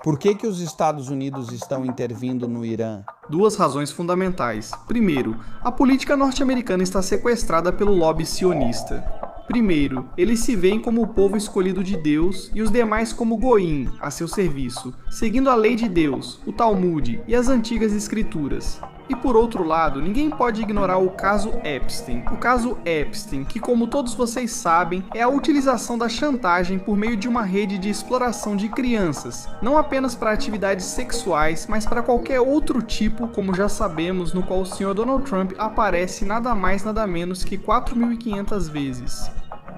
Por que os Estados Unidos estão intervindo no Irã? Duas razões fundamentais. Primeiro, a política norte-americana está sequestrada pelo lobby sionista. Primeiro, eles se veem como o povo escolhido de Deus e os demais como goim, a seu serviço, seguindo a lei de Deus, o Talmud e as antigas escrituras. E por outro lado, ninguém pode ignorar o caso Epstein. O caso Epstein, que como todos vocês sabem, é a utilização da chantagem por meio de uma rede de exploração de crianças, não apenas para atividades sexuais, mas para qualquer outro tipo, como já sabemos, no qual o Sr. Donald Trump aparece nada mais nada menos que 4.500 vezes.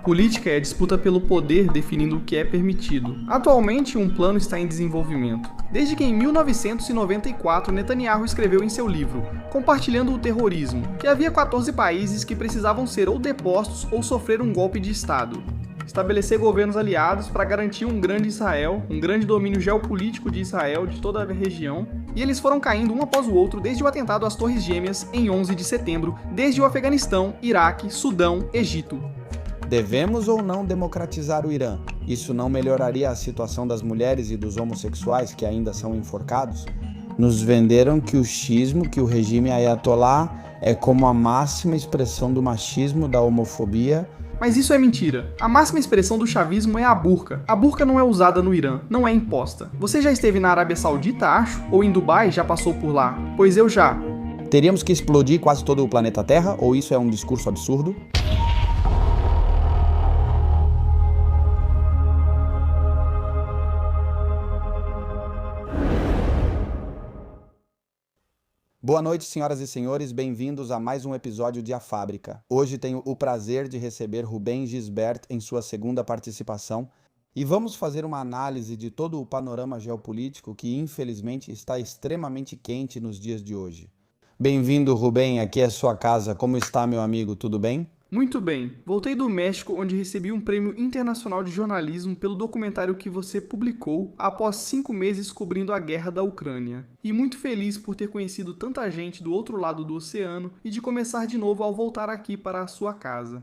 Política é a disputa pelo poder definindo o que é permitido. Atualmente, um plano está em desenvolvimento. Desde que em 1994 Netanyahu escreveu em seu livro, Compartilhando o Terrorismo, que havia 14 países que precisavam ser ou depostos ou sofrer um golpe de Estado. Estabelecer governos aliados para garantir um grande Israel, um grande domínio geopolítico de Israel, de toda a região, e eles foram caindo um após o outro desde o atentado às Torres Gêmeas em 11 de setembro, desde o Afeganistão, Iraque, Sudão, Egito. Devemos ou não democratizar o Irã? Isso não melhoraria a situação das mulheres e dos homossexuais que ainda são enforcados? Nos venderam que o xismo, que o regime ayatolá é como a máxima expressão do machismo, da homofobia. Mas isso é mentira. A máxima expressão do chavismo é a burca. A burca não é usada no Irã, não é imposta. Você já esteve na Arábia Saudita, acho? Ou em Dubai, já passou por lá? Pois eu já. Teríamos que explodir quase todo o planeta Terra? Ou isso é um discurso absurdo? Boa noite, senhoras e senhores, bem-vindos a mais um episódio de A Fábrica. Hoje tenho o prazer de receber Rubem Gisbert em sua segunda participação e vamos fazer uma análise de todo o panorama geopolítico que, infelizmente, está extremamente quente nos dias de hoje. Bem-vindo, Rubem, aqui é sua casa. Como está, meu amigo? Tudo bem? Muito bem. Voltei do México, onde recebi um prêmio internacional de jornalismo pelo documentário que você publicou após 5 meses cobrindo a guerra da Ucrânia. E muito feliz por ter conhecido tanta gente do outro lado do oceano e de começar de novo ao voltar aqui para a sua casa.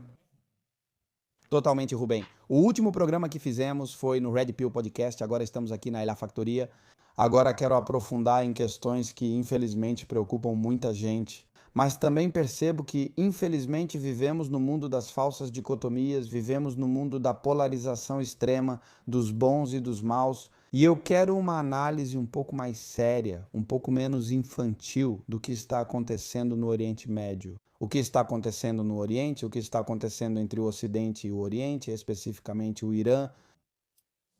Totalmente, Rubem. O último programa que fizemos foi no Red Pill Podcast, agora estamos aqui na Ilha Factoria. Agora quero aprofundar em questões que infelizmente preocupam muita gente. Mas também percebo que, infelizmente, vivemos no mundo das falsas dicotomias, vivemos no mundo da polarização extrema, dos bons e dos maus, e eu quero uma análise um pouco mais séria, um pouco menos infantil do que está acontecendo no Oriente Médio. O que está acontecendo no Oriente, o que está acontecendo entre o Ocidente e o Oriente, especificamente o Irã.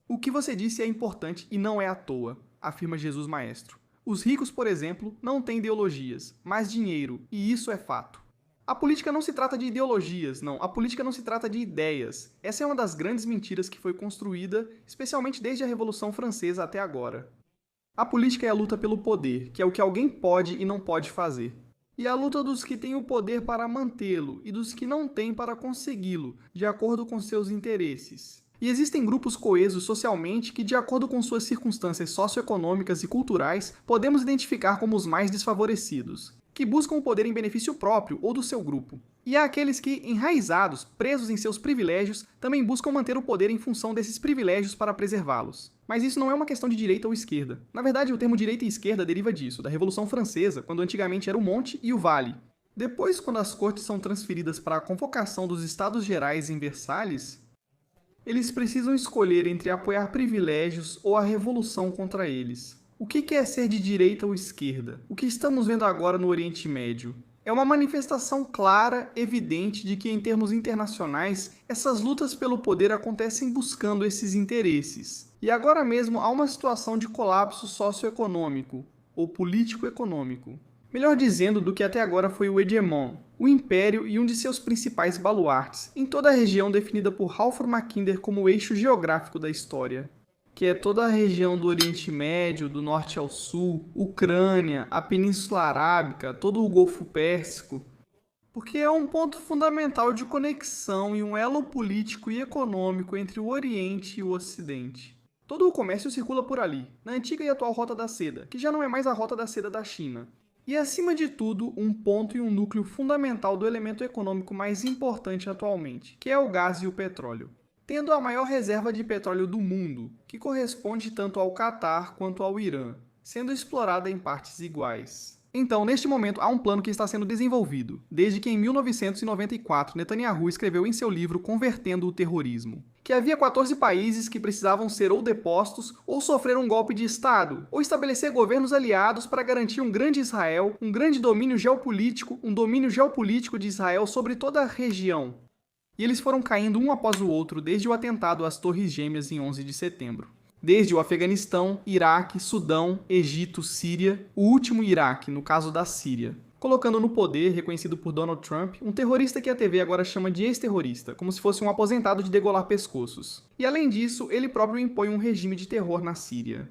O que você disse é importante e não é à toa, afirma Jesus Maestro. Os ricos, por exemplo, não têm ideologias, mas dinheiro, e isso é fato. A política não se trata de ideologias, não. A política não se trata de ideias. Essa é uma das grandes mentiras que foi construída, especialmente desde a Revolução Francesa até agora. A política é a luta pelo poder, que é o que alguém pode e não pode fazer. E a luta dos que têm o poder para mantê-lo e dos que não têm para consegui-lo, de acordo com seus interesses. E existem grupos coesos socialmente que, de acordo com suas circunstâncias socioeconômicas e culturais, podemos identificar como os mais desfavorecidos, que buscam o poder em benefício próprio ou do seu grupo. E há aqueles que, enraizados, presos em seus privilégios, também buscam manter o poder em função desses privilégios para preservá-los. Mas isso não é uma questão de direita ou esquerda. Na verdade, o termo direita e esquerda deriva disso, da Revolução Francesa, quando antigamente era o monte e o vale. Depois, quando as cortes são transferidas para a convocação dos Estados Gerais em Versalhes, eles precisam escolher entre apoiar privilégios ou a revolução contra eles. O que é ser de direita ou esquerda? O que estamos vendo agora no Oriente Médio? É uma manifestação clara, evidente, de que em termos internacionais, essas lutas pelo poder acontecem buscando esses interesses. E agora mesmo há uma situação de colapso socioeconômico, ou político-econômico. Melhor dizendo, do que até agora foi o hegemon, o império e um de seus principais baluartes, em toda a região definida por Halford Mackinder como o eixo geográfico da história, que é toda a região do Oriente Médio, do norte ao sul, Ucrânia, a Península Arábica, todo o Golfo Pérsico, porque é um ponto fundamental de conexão e um elo político e econômico entre o Oriente e o Ocidente. Todo o comércio circula por ali, na antiga e atual Rota da Seda, que já não é mais a Rota da Seda da China. E, acima de tudo, um ponto e um núcleo fundamental do elemento econômico mais importante atualmente, que é o gás e o petróleo. tendo a maior reserva de petróleo do mundo, que corresponde tanto ao Catar quanto ao Irã, sendo explorada em partes iguais. Então, neste momento, há um plano que está sendo desenvolvido, desde que em 1994 Netanyahu escreveu em seu livro Convertendo o Terrorismo, que havia 14 países que precisavam ser ou depostos, ou sofrer um golpe de Estado, ou estabelecer governos aliados para garantir um grande Israel, um grande domínio geopolítico de Israel sobre toda a região. E eles foram caindo um após o outro desde o atentado às Torres Gêmeas em 11 de setembro. Desde o Afeganistão, Iraque, Sudão, Egito, Síria, o último Iraque, no caso da Síria, colocando no poder, reconhecido por Donald Trump, um terrorista que a TV agora chama de ex-terrorista, como se fosse um aposentado de degolar pescoços. E além disso, ele próprio impõe um regime de terror na Síria,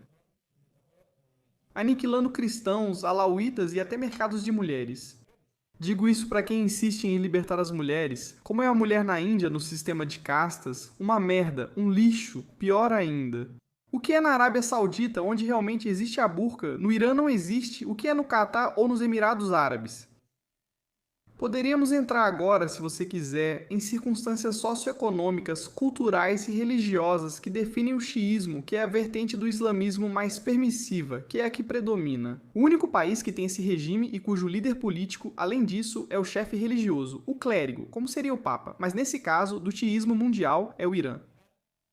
aniquilando cristãos, alauítas e até mercados de mulheres. Digo isso para quem insiste em libertar as mulheres. Como é a mulher na Índia no sistema de castas, uma merda, um lixo, pior ainda. O que é na Arábia Saudita, onde realmente existe a burca, no Irã não existe, o que é no Catar ou nos Emirados Árabes? Poderíamos entrar agora, se você quiser, em circunstâncias socioeconômicas, culturais e religiosas que definem o xiismo, que é a vertente do islamismo mais permissiva, que é a que predomina. O único país que tem esse regime e cujo líder político, além disso, é o chefe religioso, o clérigo, como seria o Papa, mas nesse caso, do xiismo mundial, é o Irã.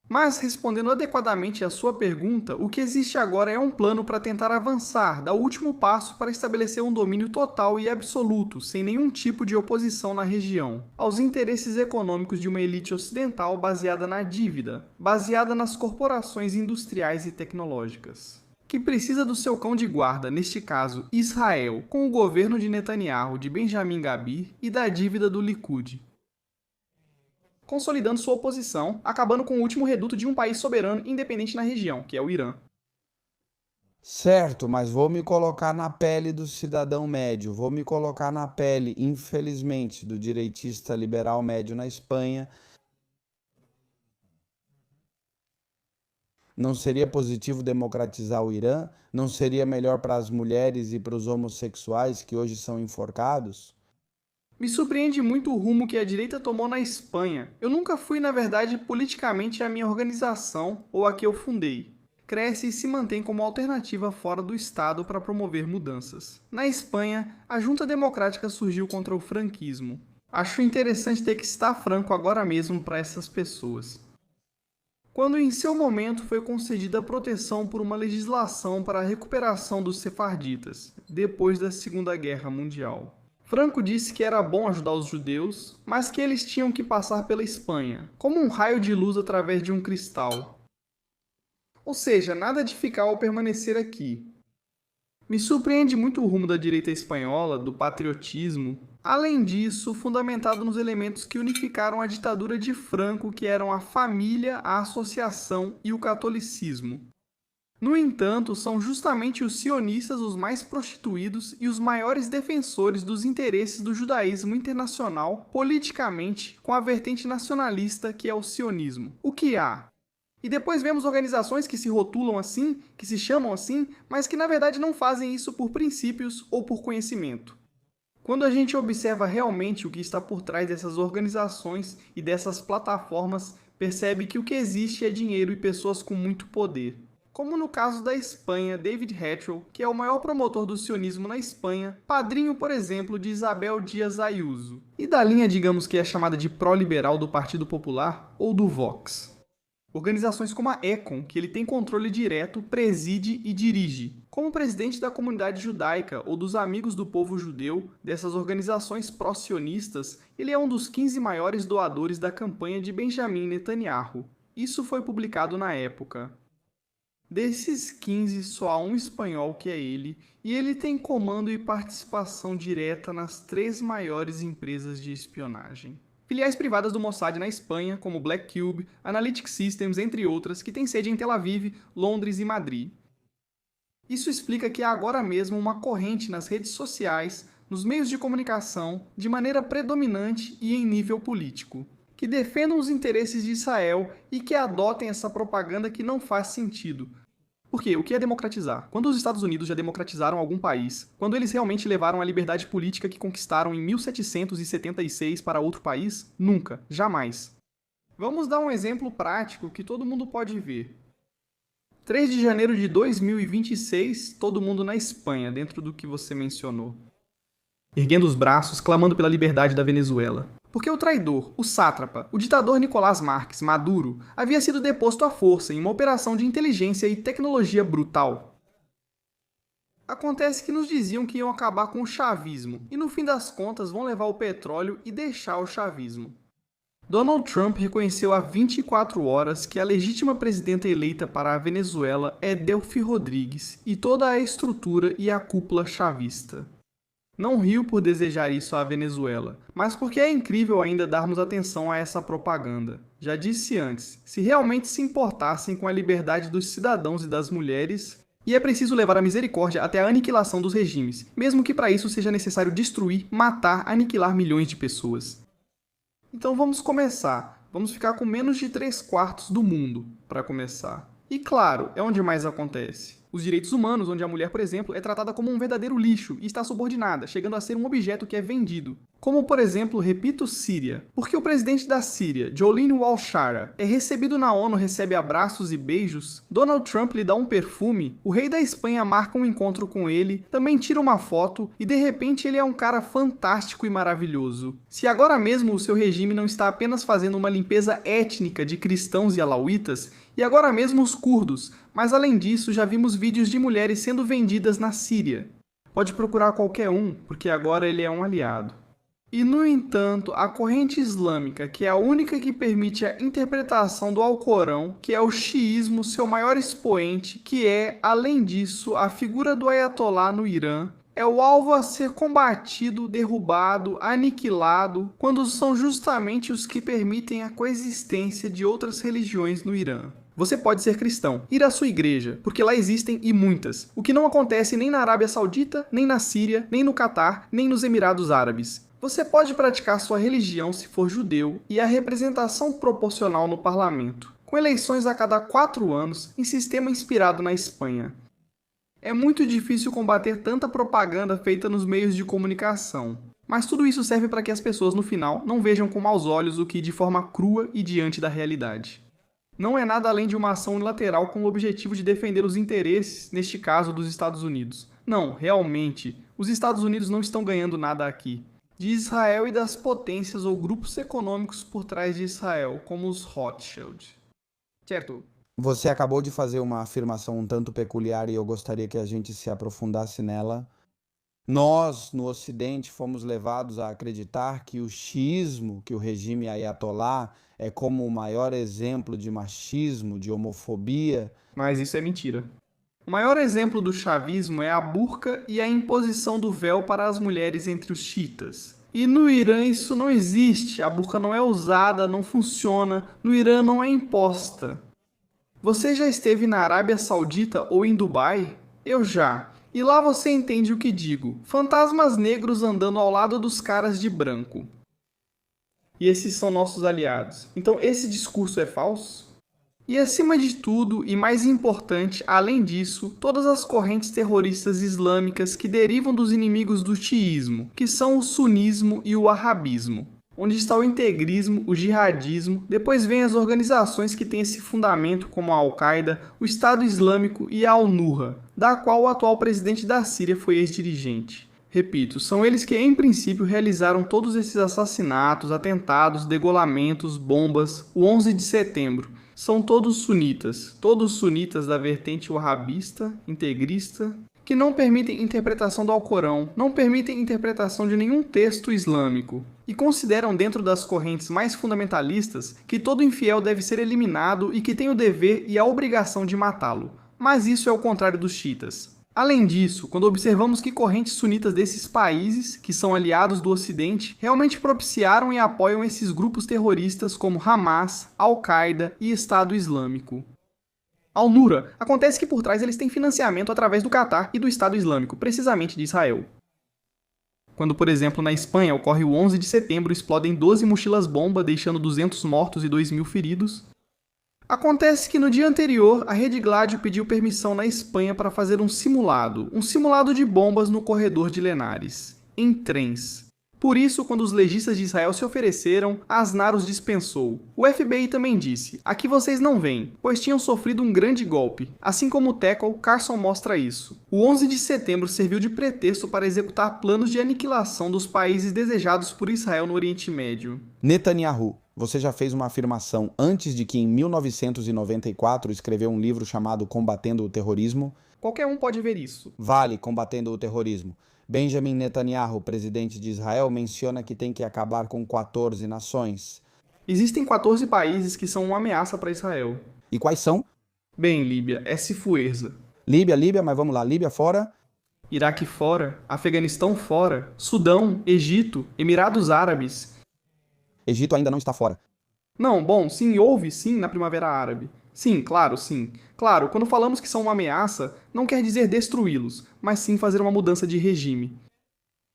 Mas, respondendo adequadamente à sua pergunta, o que existe agora é um plano para tentar avançar, dar o último passo para estabelecer um domínio total e absoluto, sem nenhum tipo de oposição na região, aos interesses econômicos de uma elite ocidental baseada na dívida, baseada nas corporações industriais e tecnológicas, que precisa do seu cão de guarda, neste caso Israel, com o governo de Netanyahu, de Benjamin Gabir e da dívida do Likud, consolidando sua oposição, acabando com o último reduto de um país soberano independente na região, que é o Irã. Certo, mas vou me colocar na pele do cidadão médio, vou me colocar na pele, infelizmente, do direitista liberal médio na Espanha. Não seria positivo democratizar o Irã? Não seria melhor para as mulheres e para os homossexuais que hoje são enforcados? Me surpreende muito o rumo que a direita tomou na Espanha. Eu nunca fui, na verdade, politicamente a minha organização ou a que eu fundei. Cresce e se mantém como alternativa fora do Estado para promover mudanças. Na Espanha, a Junta Democrática surgiu contra o franquismo. Acho interessante ter que citar Franco agora mesmo para essas pessoas. Quando em seu momento foi concedida proteção por uma legislação para a recuperação dos sefarditas, depois da Segunda Guerra Mundial. Franco disse que era bom ajudar os judeus, mas que eles tinham que passar pela Espanha, como um raio de luz através de um cristal. Ou seja, nada de ficar ou permanecer aqui. Me surpreende muito o rumo da direita espanhola, do patriotismo. Além disso, fundamentado nos elementos que unificaram a ditadura de Franco, que eram a família, a associação e o catolicismo. No entanto, são justamente os sionistas os mais prostituídos e os maiores defensores dos interesses do judaísmo internacional politicamente, com a vertente nacionalista que é o sionismo. O que há? E depois vemos organizações que se rotulam assim, que se chamam assim, mas que na verdade não fazem isso por princípios ou por conhecimento. Quando a gente observa realmente o que está por trás dessas organizações e dessas plataformas, percebe que o que existe é dinheiro e pessoas com muito poder. Como no caso da Espanha, David Hatchell, que é o maior promotor do sionismo na Espanha, padrinho, por exemplo, de Isabel Díaz Ayuso, e da linha, digamos que é chamada de pró-liberal do Partido Popular ou do Vox. Organizações como a Econ, que ele tem controle direto, preside e dirige. Como presidente da comunidade judaica ou dos Amigos do Povo Judeu, dessas organizações pró-sionistas, ele é um dos 15 maiores doadores da campanha de Benjamin Netanyahu. Isso foi publicado na época. Desses 15, só há um espanhol que é ele, e ele tem comando e participação direta nas 3 maiores empresas de espionagem. Filiais privadas do Mossad na Espanha, como Black Cube, Analytic Systems, entre outras, que têm sede em Tel Aviv, Londres e Madrid. Isso explica que há agora mesmo uma corrente nas redes sociais, nos meios de comunicação, de maneira predominante e em nível político, que defendam os interesses de Israel e que adotem essa propaganda que não faz sentido. Porque o que é democratizar? Quando os Estados Unidos já democratizaram algum país, quando eles realmente levaram a liberdade política que conquistaram em 1776 para outro país? Nunca, jamais. Vamos dar um exemplo prático que todo mundo pode ver. 3 de janeiro de 2026, todo mundo na Espanha, dentro do que você mencionou. Erguendo os braços, clamando pela liberdade da Venezuela. Porque o traidor, o sátrapa, o ditador Nicolás Marques Maduro, havia sido deposto à força em uma operação de inteligência e tecnologia brutal. Acontece que nos diziam que iam acabar com o chavismo, e no fim das contas vão levar o petróleo e deixar o chavismo. Donald Trump reconheceu há 24 horas que a legítima presidenta eleita para a Venezuela é Delcy Rodrigues e toda a estrutura e a cúpula chavista. Não riu por desejar isso à Venezuela, mas porque é incrível ainda darmos atenção a essa propaganda. Já disse antes, se realmente se importassem com a liberdade dos cidadãos e das mulheres, e é preciso levar a misericórdia até a aniquilação dos regimes, mesmo que para isso seja necessário destruir, matar, aniquilar milhões de pessoas. Então vamos começar. Vamos ficar com menos de 3/4 do mundo para começar. E claro, é onde mais acontece. Os direitos humanos, onde a mulher, por exemplo, é tratada como um verdadeiro lixo e está subordinada, chegando a ser um objeto que é vendido. Como, por exemplo, repito, Síria. Porque o presidente da Síria, Jolene Walshara, é recebido na ONU, recebe abraços e beijos, Donald Trump lhe dá um perfume, o rei da Espanha marca um encontro com ele, também tira uma foto e de repente ele é um cara fantástico e maravilhoso. Se agora mesmo o seu regime não está apenas fazendo uma limpeza étnica de cristãos e alauítas, e agora mesmo os curdos, mas além disso já vimos vídeos de mulheres sendo vendidas na Síria. Pode procurar qualquer um, porque agora ele é um aliado. E no entanto, a corrente islâmica, que é a única que permite a interpretação do Alcorão, que é o xiismo, seu maior expoente, que é, além disso, a figura do Ayatollah no Irã, é o alvo a ser combatido, derrubado, aniquilado, quando são justamente os que permitem a coexistência de outras religiões no Irã. Você pode ser cristão, ir à sua igreja, porque lá existem e muitas, o que não acontece nem na Arábia Saudita, nem na Síria, nem no Catar, nem nos Emirados Árabes. Você pode praticar sua religião se for judeu e a representação proporcional no parlamento, com eleições a cada 4 anos em sistema inspirado na Espanha. É muito difícil combater tanta propaganda feita nos meios de comunicação, mas tudo isso serve para que as pessoas no final não vejam com maus olhos o que de forma crua e diante da realidade. Não é nada além de uma ação unilateral com o objetivo de defender os interesses, neste caso, dos Estados Unidos. Não, realmente, os Estados Unidos não estão ganhando nada aqui. De Israel e das potências ou grupos econômicos por trás de Israel, como os Rothschild. Certo? Você acabou de fazer uma afirmação um tanto peculiar e eu gostaria que a gente se aprofundasse nela. Nós, no Ocidente, fomos levados a acreditar que o xiismo, que o regime Ayatollah, é como o maior exemplo de machismo, de homofobia. Mas isso é mentira. O maior exemplo do chavismo é a burca e a imposição do véu para as mulheres entre os xiitas. E no Irã isso não existe, a burca não é usada, não funciona, no Irã não é imposta. Você já esteve na Arábia Saudita ou em Dubai? Eu já. E lá você entende o que digo. Fantasmas negros andando ao lado dos caras de branco. E esses são nossos aliados. Então esse discurso é falso? E acima de tudo, e mais importante, além disso, todas as correntes terroristas islâmicas que derivam dos inimigos do xiismo, que são o sunismo e o wahhabismo. Onde está o integrismo, o jihadismo, depois vem as organizações que têm esse fundamento como a Al-Qaeda, o Estado Islâmico e a Al-Nusra, da qual o atual presidente da Síria foi ex-dirigente. Repito, são eles que em princípio realizaram todos esses assassinatos, atentados, degolamentos, bombas, o 11 de setembro. São todos sunitas da vertente wahhabista, integrista, que não permitem interpretação do Alcorão, não permitem interpretação de nenhum texto islâmico, e consideram dentro das correntes mais fundamentalistas que todo infiel deve ser eliminado e que tem o dever e a obrigação de matá-lo. Mas isso é o contrário dos xiitas. Além disso, quando observamos que correntes sunitas desses países, que são aliados do Ocidente, realmente propiciaram e apoiam esses grupos terroristas como Hamas, Al-Qaeda e Estado Islâmico. Al-Nusra, acontece que por trás eles têm financiamento através do Catar e do Estado Islâmico, precisamente de Israel. Quando, por exemplo, na Espanha ocorre o 11 de setembro, explodem 12 mochilas-bomba, deixando 200 mortos e 2.000 feridos. Acontece que no dia anterior, a Rede Gladio pediu permissão na Espanha para fazer um simulado de bombas no corredor de Lenares, em trens. Por isso, quando os legistas de Israel se ofereceram, Aznar os dispensou. O FBI também disse: aqui vocês não vêm, pois tinham sofrido um grande golpe. Assim como o Tekel, Carson mostra isso. O 11 de setembro serviu de pretexto para executar planos de aniquilação dos países desejados por Israel no Oriente Médio. Netanyahu, você já fez uma afirmação antes de que em 1994 escreveu um livro chamado Combatendo o Terrorismo? Qualquer um pode ver isso. Vale, Combatendo o Terrorismo. Benjamin Netanyahu, presidente de Israel, menciona que tem que acabar com 14 nações. Existem 14 países que são uma ameaça para Israel. E quais são? Bem, Líbia é Cifuerza. Líbia, mas vamos lá. Líbia fora. Iraque fora, Afeganistão fora, Sudão, Egito, Emirados Árabes. Egito ainda não está fora. Não, bom, sim, houve sim na Primavera Árabe. Sim, claro, sim. Claro, quando falamos que são uma ameaça, não quer dizer destruí-los, mas sim fazer uma mudança de regime.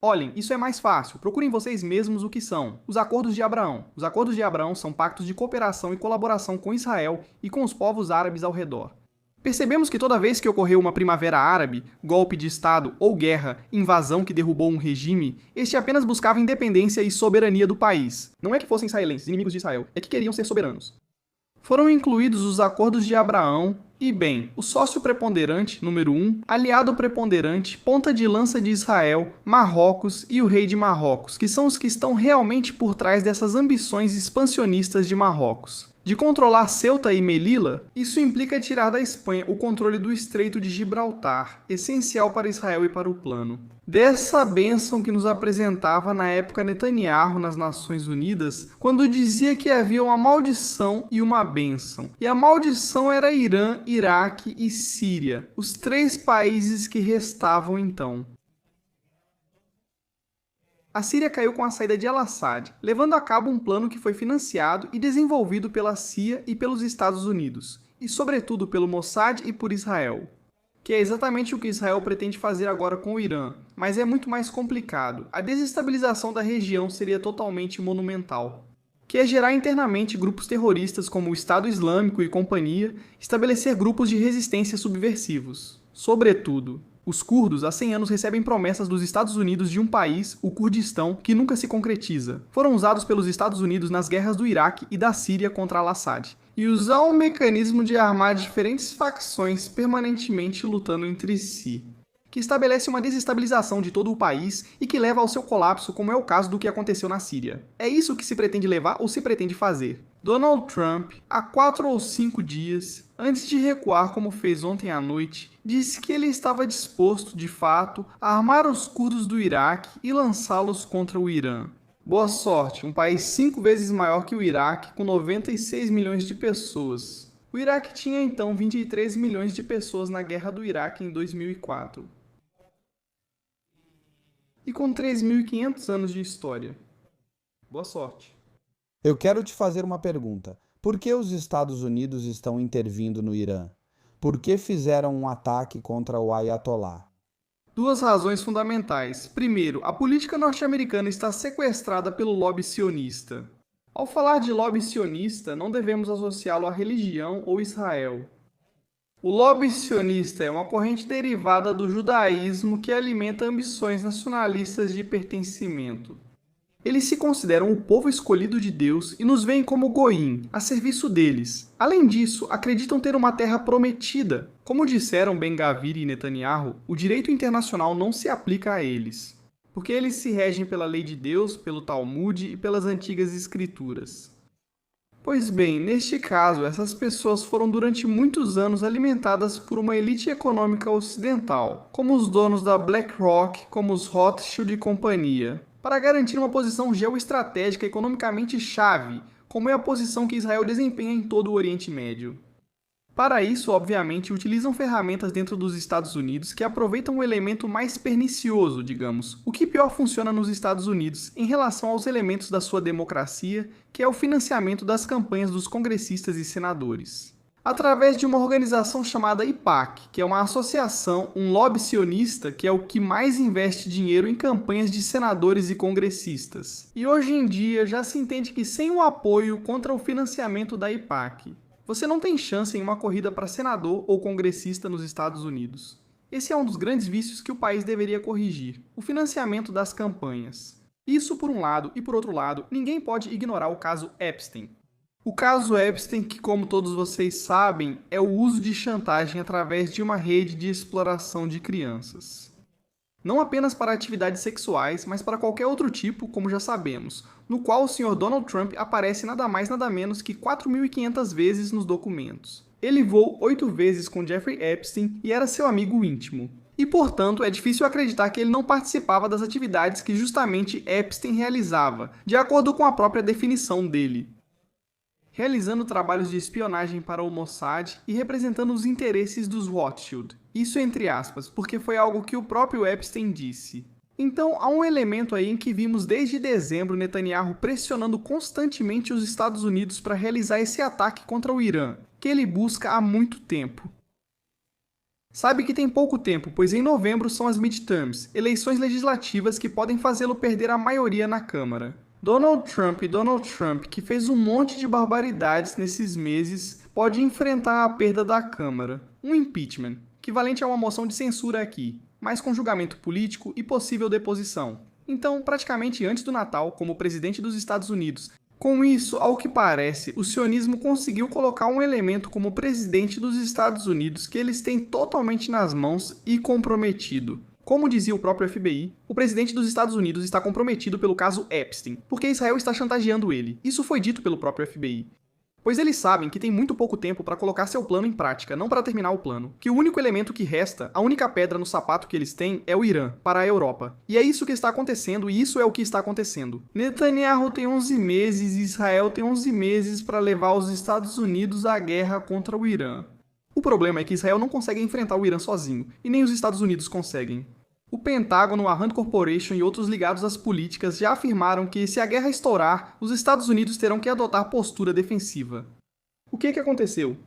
Olhem, isso é mais fácil. Procurem vocês mesmos o que são. Os Acordos de Abraão. Os Acordos de Abraão são pactos de cooperação e colaboração com Israel e com os povos árabes ao redor. Percebemos que toda vez que ocorreu uma primavera árabe, golpe de Estado ou guerra, invasão que derrubou um regime, este apenas buscava independência e soberania do país. Não é que fossem israelenses, inimigos de Israel, é que queriam ser soberanos. Foram incluídos os Acordos de Abraão e, bem, o sócio preponderante, número 1, aliado preponderante, ponta de lança de Israel, Marrocos e o rei de Marrocos, que são os que estão realmente por trás dessas ambições expansionistas de Marrocos. De controlar Ceuta e Melilla, isso implica tirar da Espanha o controle do Estreito de Gibraltar, essencial para Israel e para o plano. Dessa bênção que nos apresentava na época Netanyahu nas Nações Unidas, quando dizia que havia uma maldição e uma bênção. E a maldição era Irã, Iraque e Síria, os 3 países que restavam então. A Síria caiu com a saída de al-Assad, levando a cabo um plano que foi financiado e desenvolvido pela CIA e pelos Estados Unidos, e sobretudo pelo Mossad e por Israel. Que é exatamente o que Israel pretende fazer agora com o Irã, mas é muito mais complicado. A desestabilização da região seria totalmente monumental. Que é gerar internamente grupos terroristas como o Estado Islâmico e companhia, estabelecer grupos de resistência subversivos. Sobretudo, os curdos há 100 anos recebem promessas dos Estados Unidos de um país, o Kurdistão, que nunca se concretiza. Foram usados pelos Estados Unidos nas guerras do Iraque e da Síria contra al-Assad. E usar um mecanismo de armar diferentes facções permanentemente lutando entre si, que estabelece uma desestabilização de todo o país e que leva ao seu colapso, como é o caso do que aconteceu na Síria. É isso que se pretende levar ou se pretende fazer. Donald Trump, há 4 ou 5 dias, antes de recuar como fez ontem à noite, disse que ele estava disposto, de fato, a armar os curdos do Iraque e lançá-los contra o Irã. Boa sorte, um país 5 vezes maior que o Iraque, com 96 milhões de pessoas. O Iraque tinha então 23 milhões de pessoas na Guerra do Iraque em 2004. E com 3.500 anos de história. Boa sorte. Eu quero te fazer uma pergunta. Por que os Estados Unidos estão intervindo no Irã? Por que fizeram um ataque contra o Ayatollah? 2 razões fundamentais. Primeiro, a política norte-americana está sequestrada pelo lobby sionista. Ao falar de lobby sionista, não devemos associá-lo à religião ou Israel. O lobby sionista é uma corrente derivada do judaísmo que alimenta ambições nacionalistas de pertencimento. Eles se consideram o povo escolhido de Deus e nos veem como goim, a serviço deles. Além disso, acreditam ter uma terra prometida. Como disseram Ben-Gvir e Netanyahu, o direito internacional não se aplica a eles, porque eles se regem pela lei de Deus, pelo Talmud e pelas antigas escrituras. Pois bem, neste caso, essas pessoas foram durante muitos anos alimentadas por uma elite econômica ocidental, como os donos da BlackRock, como os Rothschild e companhia, para garantir uma posição geoestratégica economicamente chave, como é a posição que Israel desempenha em todo o Oriente Médio. Para isso, obviamente, utilizam ferramentas dentro dos Estados Unidos que aproveitam o elemento mais pernicioso, digamos, o que pior funciona nos Estados Unidos em relação aos elementos da sua democracia, que é o financiamento das campanhas dos congressistas e senadores. Através de uma organização chamada IPAC, que é uma associação, um lobby sionista que é o que mais investe dinheiro em campanhas de senadores e congressistas. E hoje em dia já se entende que sem o apoio contra o financiamento da IPAC, você não tem chance em uma corrida para senador ou congressista nos Estados Unidos. Esse é um dos grandes vícios que o país deveria corrigir, o financiamento das campanhas. Isso por um lado, e por outro lado, ninguém pode ignorar o caso Epstein. O caso Epstein, que como todos vocês sabem, é o uso de chantagem através de uma rede de exploração de crianças. Não apenas para atividades sexuais, mas para qualquer outro tipo, como já sabemos, no qual o Sr. Donald Trump aparece nada mais nada menos que 4.500 vezes nos documentos. Ele voou 8 vezes com Jeffrey Epstein e era seu amigo íntimo. E, portanto, é difícil acreditar que ele não participava das atividades que justamente Epstein realizava, de acordo com a própria definição dele. Realizando trabalhos de espionagem para o Mossad e representando os interesses dos Rothschild. Isso entre aspas, porque foi algo que o próprio Epstein disse. Então, há um elemento aí em que vimos desde dezembro Netanyahu pressionando constantemente os Estados Unidos para realizar esse ataque contra o Irã, que ele busca há muito tempo. Sabe que tem pouco tempo, pois em novembro são as midterms, eleições legislativas que podem fazê-lo perder a maioria na Câmara. Donald Trump, que fez um monte de barbaridades nesses meses, pode enfrentar a perda da Câmara. Um impeachment, equivalente a uma moção de censura aqui, mas com julgamento político e possível deposição. Então, praticamente antes do Natal, como presidente dos Estados Unidos. Com isso, ao que parece, o sionismo conseguiu colocar um elemento como presidente dos Estados Unidos que eles têm totalmente nas mãos e comprometido. Como dizia o próprio FBI, o presidente dos Estados Unidos está comprometido pelo caso Epstein, porque Israel está chantageando ele. Isso foi dito pelo próprio FBI. Pois eles sabem que tem muito pouco tempo para colocar seu plano em prática, não para terminar o plano. Que o único elemento que resta, a única pedra no sapato que eles têm, é o Irã, para a Europa. E é isso que está acontecendo, e isso é o que está acontecendo. Netanyahu tem 11 meses e Israel tem 11 meses para levar os Estados Unidos à guerra contra o Irã. O problema é que Israel não consegue enfrentar o Irã sozinho, e nem os Estados Unidos conseguem. O Pentágono, a Rand Corporation e outros ligados às políticas já afirmaram que, se a guerra estourar, os Estados Unidos terão que adotar postura defensiva. O que aconteceu?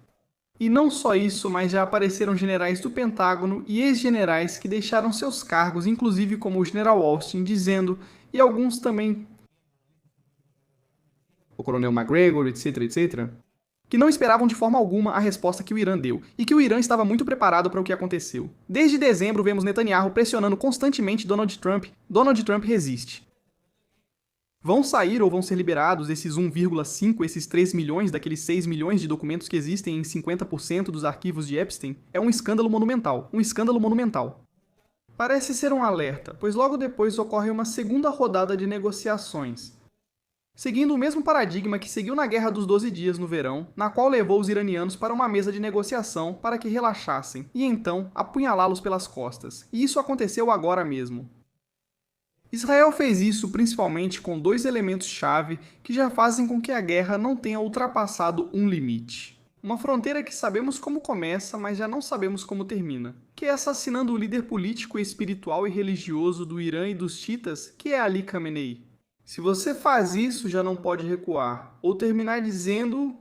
E não só isso, mas já apareceram generais do Pentágono e ex-generais que deixaram seus cargos, inclusive como o General Austin, dizendo, e alguns também, o Coronel McGregor, etc., que não esperavam de forma alguma a resposta que o Irã deu, e que o Irã estava muito preparado para o que aconteceu. Desde dezembro vemos Netanyahu pressionando constantemente Donald Trump. Donald Trump resiste. Vão sair ou vão ser liberados esses 1,5, esses 3 milhões daqueles 6 milhões de documentos que existem em 50% dos arquivos de Epstein? É um escândalo monumental, Parece ser um alerta, pois logo depois ocorre uma segunda rodada de negociações. Seguindo o mesmo paradigma que seguiu na Guerra dos 12 Dias no verão, na qual levou os iranianos para uma mesa de negociação para que relaxassem, e então apunhalá-los pelas costas. E isso aconteceu agora mesmo. Israel fez isso principalmente com 2 elementos-chave que já fazem com que a guerra não tenha ultrapassado um limite. Uma fronteira que sabemos como começa, mas já não sabemos como termina, que é assassinando o líder político, espiritual e religioso do Irã e dos Shiitas, que é Ali Khamenei. Se você faz isso, já não pode recuar, ou terminar dizendo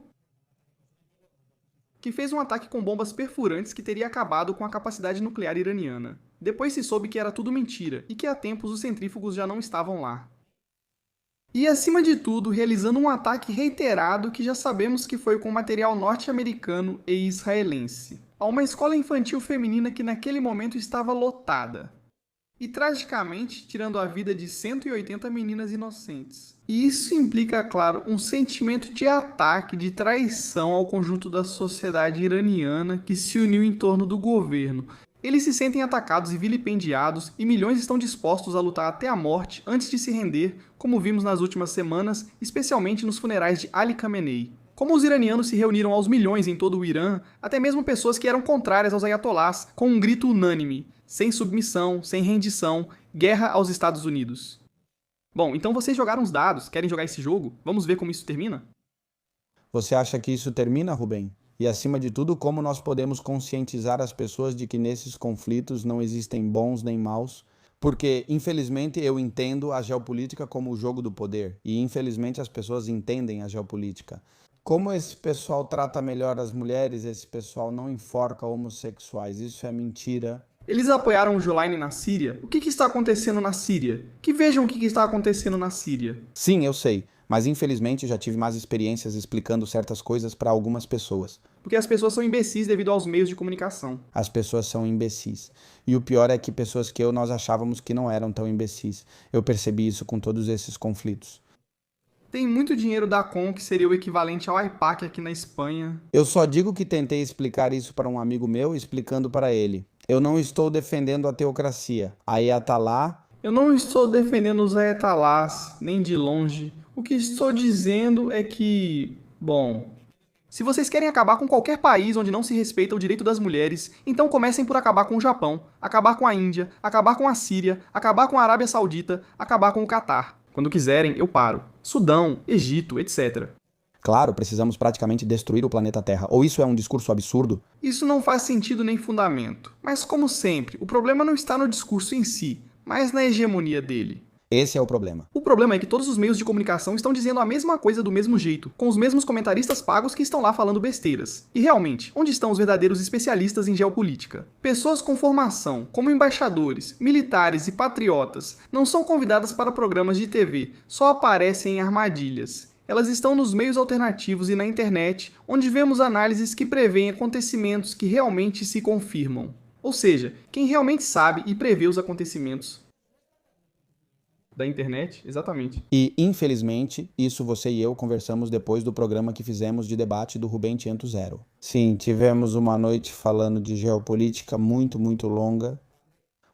que fez um ataque com bombas perfurantes que teria acabado com a capacidade nuclear iraniana. Depois se soube que era tudo mentira, e que há tempos os centrífugos já não estavam lá. E, acima de tudo, realizando um ataque reiterado que já sabemos que foi com material norte-americano e israelense, a uma escola infantil feminina que naquele momento estava lotada. E, tragicamente, tirando a vida de 180 meninas inocentes. E isso implica, claro, um sentimento de ataque, de traição ao conjunto da sociedade iraniana que se uniu em torno do governo. Eles se sentem atacados e vilipendiados, e milhões estão dispostos a lutar até a morte antes de se render, como vimos nas últimas semanas, especialmente nos funerais de Ali Khamenei. Como os iranianos se reuniram aos milhões em todo o Irã, até mesmo pessoas que eram contrárias aos ayatolás, com um grito unânime: sem submissão, sem rendição, guerra aos Estados Unidos. Bom, então vocês jogaram os dados, querem jogar esse jogo? Vamos ver como isso termina? Você acha que isso termina, Rubem? E, acima de tudo, como nós podemos conscientizar as pessoas de que nesses conflitos não existem bons nem maus? Porque, infelizmente, eu entendo a geopolítica como o jogo do poder. E, infelizmente, as pessoas entendem a geopolítica. Como esse pessoal trata melhor as mulheres, esse pessoal não enforca homossexuais. Isso é mentira. Eles apoiaram o Julayni na Síria. O que está acontecendo na Síria? Que vejam o que está acontecendo na Síria. Sim, eu sei. Mas, infelizmente, já tive mais experiências explicando certas coisas para algumas pessoas. porque as pessoas são imbecis devido aos meios de comunicação. As pessoas são imbecis. E o pior é que pessoas que nós achávamos que não eram tão imbecis. Eu percebi isso com todos esses conflitos. Tem muito dinheiro da Com, que seria o equivalente ao AIPAC aqui na Espanha. Eu só digo que tentei explicar isso para um amigo meu, explicando para ele. Eu não estou defendendo a teocracia. A Ayatollah... Eu não estou defendendo os ayatollahs, nem de longe. O que estou dizendo é que, bom, se vocês querem acabar com qualquer país onde não se respeita o direito das mulheres, então comecem por acabar com o Japão, acabar com a Índia, acabar com a Síria, acabar com a Arábia Saudita, acabar com o Catar. Quando quiserem, eu paro. Sudão, Egito, etc. Claro, precisamos praticamente destruir o planeta Terra. Ou isso é um discurso absurdo? Isso não faz sentido nem fundamento. Mas como sempre, o problema não está no discurso em si, mas na hegemonia dele. Esse é o problema. O problema é que todos os meios de comunicação estão dizendo a mesma coisa do mesmo jeito, com os mesmos comentaristas pagos que estão lá falando besteiras. E realmente, onde estão os verdadeiros especialistas em geopolítica? Pessoas com formação, como embaixadores, militares e patriotas, não são convidadas para programas de TV, só aparecem em armadilhas. Elas estão nos meios alternativos e na internet, onde vemos análises que prevêem acontecimentos que realmente se confirmam. Ou seja, quem realmente sabe e prevê os acontecimentos da internet, exatamente. E, infelizmente, isso você e eu conversamos depois do programa que fizemos de debate do Rubem 500. Sim, tivemos uma noite falando de geopolítica muito, muito longa.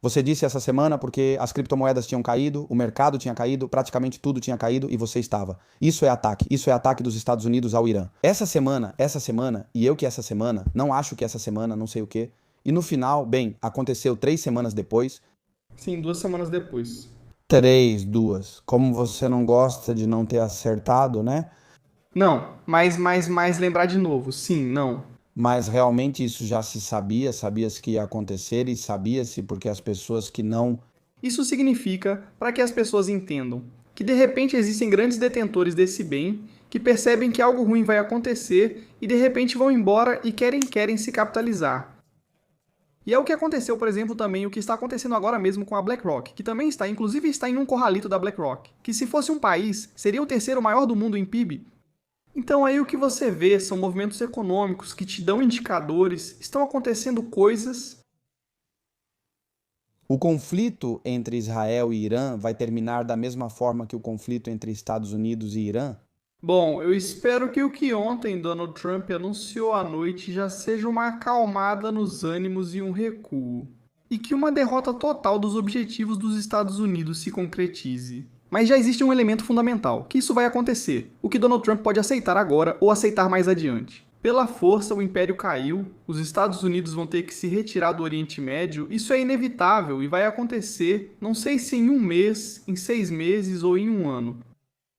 Você disse essa semana porque as criptomoedas tinham caído, o mercado tinha caído, praticamente tudo tinha caído e você estava. Isso é ataque dos Estados Unidos ao Irã. Essa semana, e eu que essa semana, não acho que essa semana, não sei o quê. E no final, bem, aconteceu 3 semanas depois. Sim, 2 semanas depois. 2. Como você não gosta de não ter acertado, né? Não, mas lembrar de novo. Sim, não. Mas realmente isso já se sabia-se que ia acontecer e sabia-se porque as pessoas que não... Isso significa, para que as pessoas entendam, que de repente existem grandes detentores desse bem que percebem que algo ruim vai acontecer e de repente vão embora e querem se capitalizar. E é o que aconteceu, por exemplo, também o que está acontecendo agora mesmo com a BlackRock, que também está em um corralito da BlackRock, que se fosse um país, seria o 3º maior do mundo em PIB. Então aí o que você vê são movimentos econômicos que te dão indicadores, estão acontecendo coisas. O conflito entre Israel e Irã vai terminar da mesma forma que o conflito entre Estados Unidos e Irã? Bom, eu espero que o que ontem Donald Trump anunciou à noite já seja uma acalmada nos ânimos e um recuo. E que uma derrota total dos objetivos dos Estados Unidos se concretize. Mas já existe um elemento fundamental, que isso vai acontecer, o que Donald Trump pode aceitar agora ou aceitar mais adiante. Pela força, o Império caiu, os Estados Unidos vão ter que se retirar do Oriente Médio, isso é inevitável e vai acontecer, não sei se em 1 mês, em 6 meses ou em 1 ano.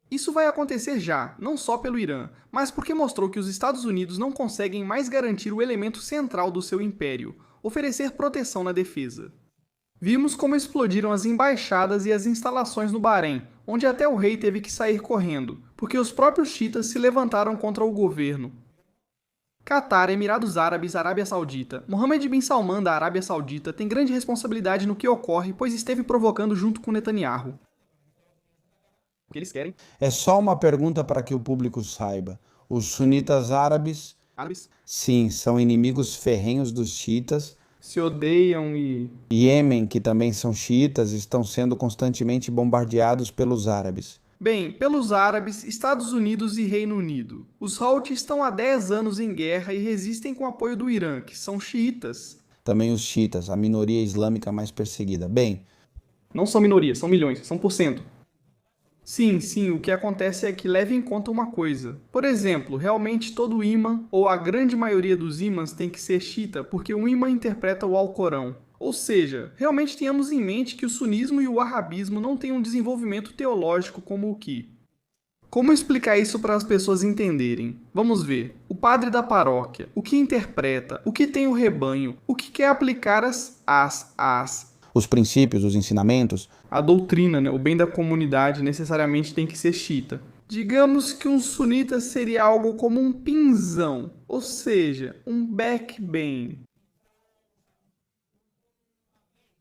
Isso vai acontecer já, não só pelo Irã, mas porque mostrou que os Estados Unidos não conseguem mais garantir o elemento central do seu império, oferecer proteção na defesa. Vimos como explodiram as embaixadas e as instalações no Bahrein, onde até o rei teve que sair correndo, porque os próprios xiitas se levantaram contra o governo. Catar, Emirados Árabes, Arábia Saudita. Mohammed bin Salman da Arábia Saudita tem grande responsabilidade no que ocorre, pois esteve provocando junto com Netanyahu. O que eles querem? É só uma pergunta para que o público saiba. Os sunitas árabes, sim, são inimigos ferrenhos dos xiitas. Se odeiam e... Iêmen, que também são xiitas, estão sendo constantemente bombardeados pelos árabes. Bem, pelos árabes, Estados Unidos e Reino Unido. Os Houthis estão há 10 anos em guerra e resistem com o apoio do Irã, que são xiitas. Também os xiitas, a minoria islâmica mais perseguida. Bem... Não são minorias, são milhões, são por cento. Sim, o que acontece é que leve em conta uma coisa. Por exemplo, realmente todo imã, ou a grande maioria dos imãs, tem que ser xiita, porque um imã interpreta o Alcorão. Ou seja, realmente tenhamos em mente que o sunismo e o wahhabismo não têm um desenvolvimento teológico como o que. Como explicar isso para as pessoas entenderem? Vamos ver. O padre da paróquia, o que interpreta, o que tem o rebanho, o que quer aplicar os princípios, os ensinamentos. A doutrina, o bem da comunidade necessariamente tem que ser xiita. Digamos que um sunita seria algo como um pinzão, ou seja, um backbone.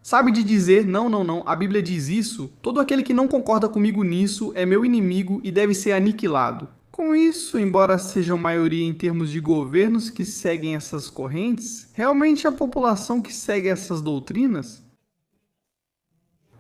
Sabe de dizer, não, a Bíblia diz isso? Todo aquele que não concorda comigo nisso é meu inimigo e deve ser aniquilado. Com isso, embora sejam maioria em termos de governos que seguem essas correntes, realmente a população que segue essas doutrinas?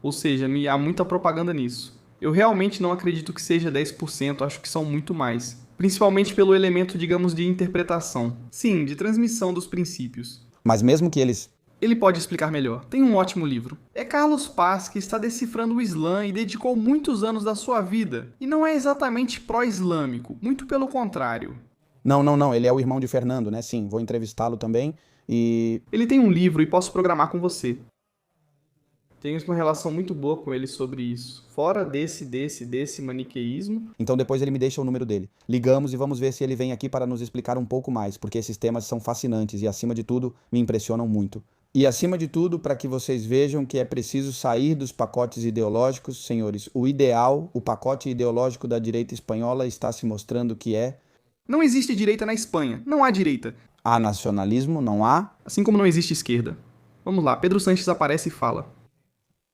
Ou seja, há muita propaganda nisso. Eu realmente não acredito que seja 10%, acho que são muito mais. Principalmente pelo elemento, digamos, de interpretação. Sim, de transmissão dos princípios. Mas mesmo que eles... Ele pode explicar melhor. Tem um ótimo livro. É Carlos Paz que está decifrando o Islã e dedicou muitos anos da sua vida. E não é exatamente pró-islâmico, muito pelo contrário. Não, ele é o irmão de Fernando, né? Sim, vou entrevistá-lo também e... Ele tem um livro e posso programar com você. Tenho uma relação muito boa com ele sobre isso. Fora desse maniqueísmo. Então depois ele me deixa o número dele. Ligamos e vamos ver se ele vem aqui para nos explicar um pouco mais, porque esses temas são fascinantes e, acima de tudo, me impressionam muito. E, acima de tudo, para que vocês vejam que é preciso sair dos pacotes ideológicos, senhores, o ideal, o pacote ideológico da direita espanhola está se mostrando que é... Não existe direita na Espanha. Não há direita. Há nacionalismo, não há? Assim como não existe esquerda. Vamos lá, Pedro Sánchez aparece e fala: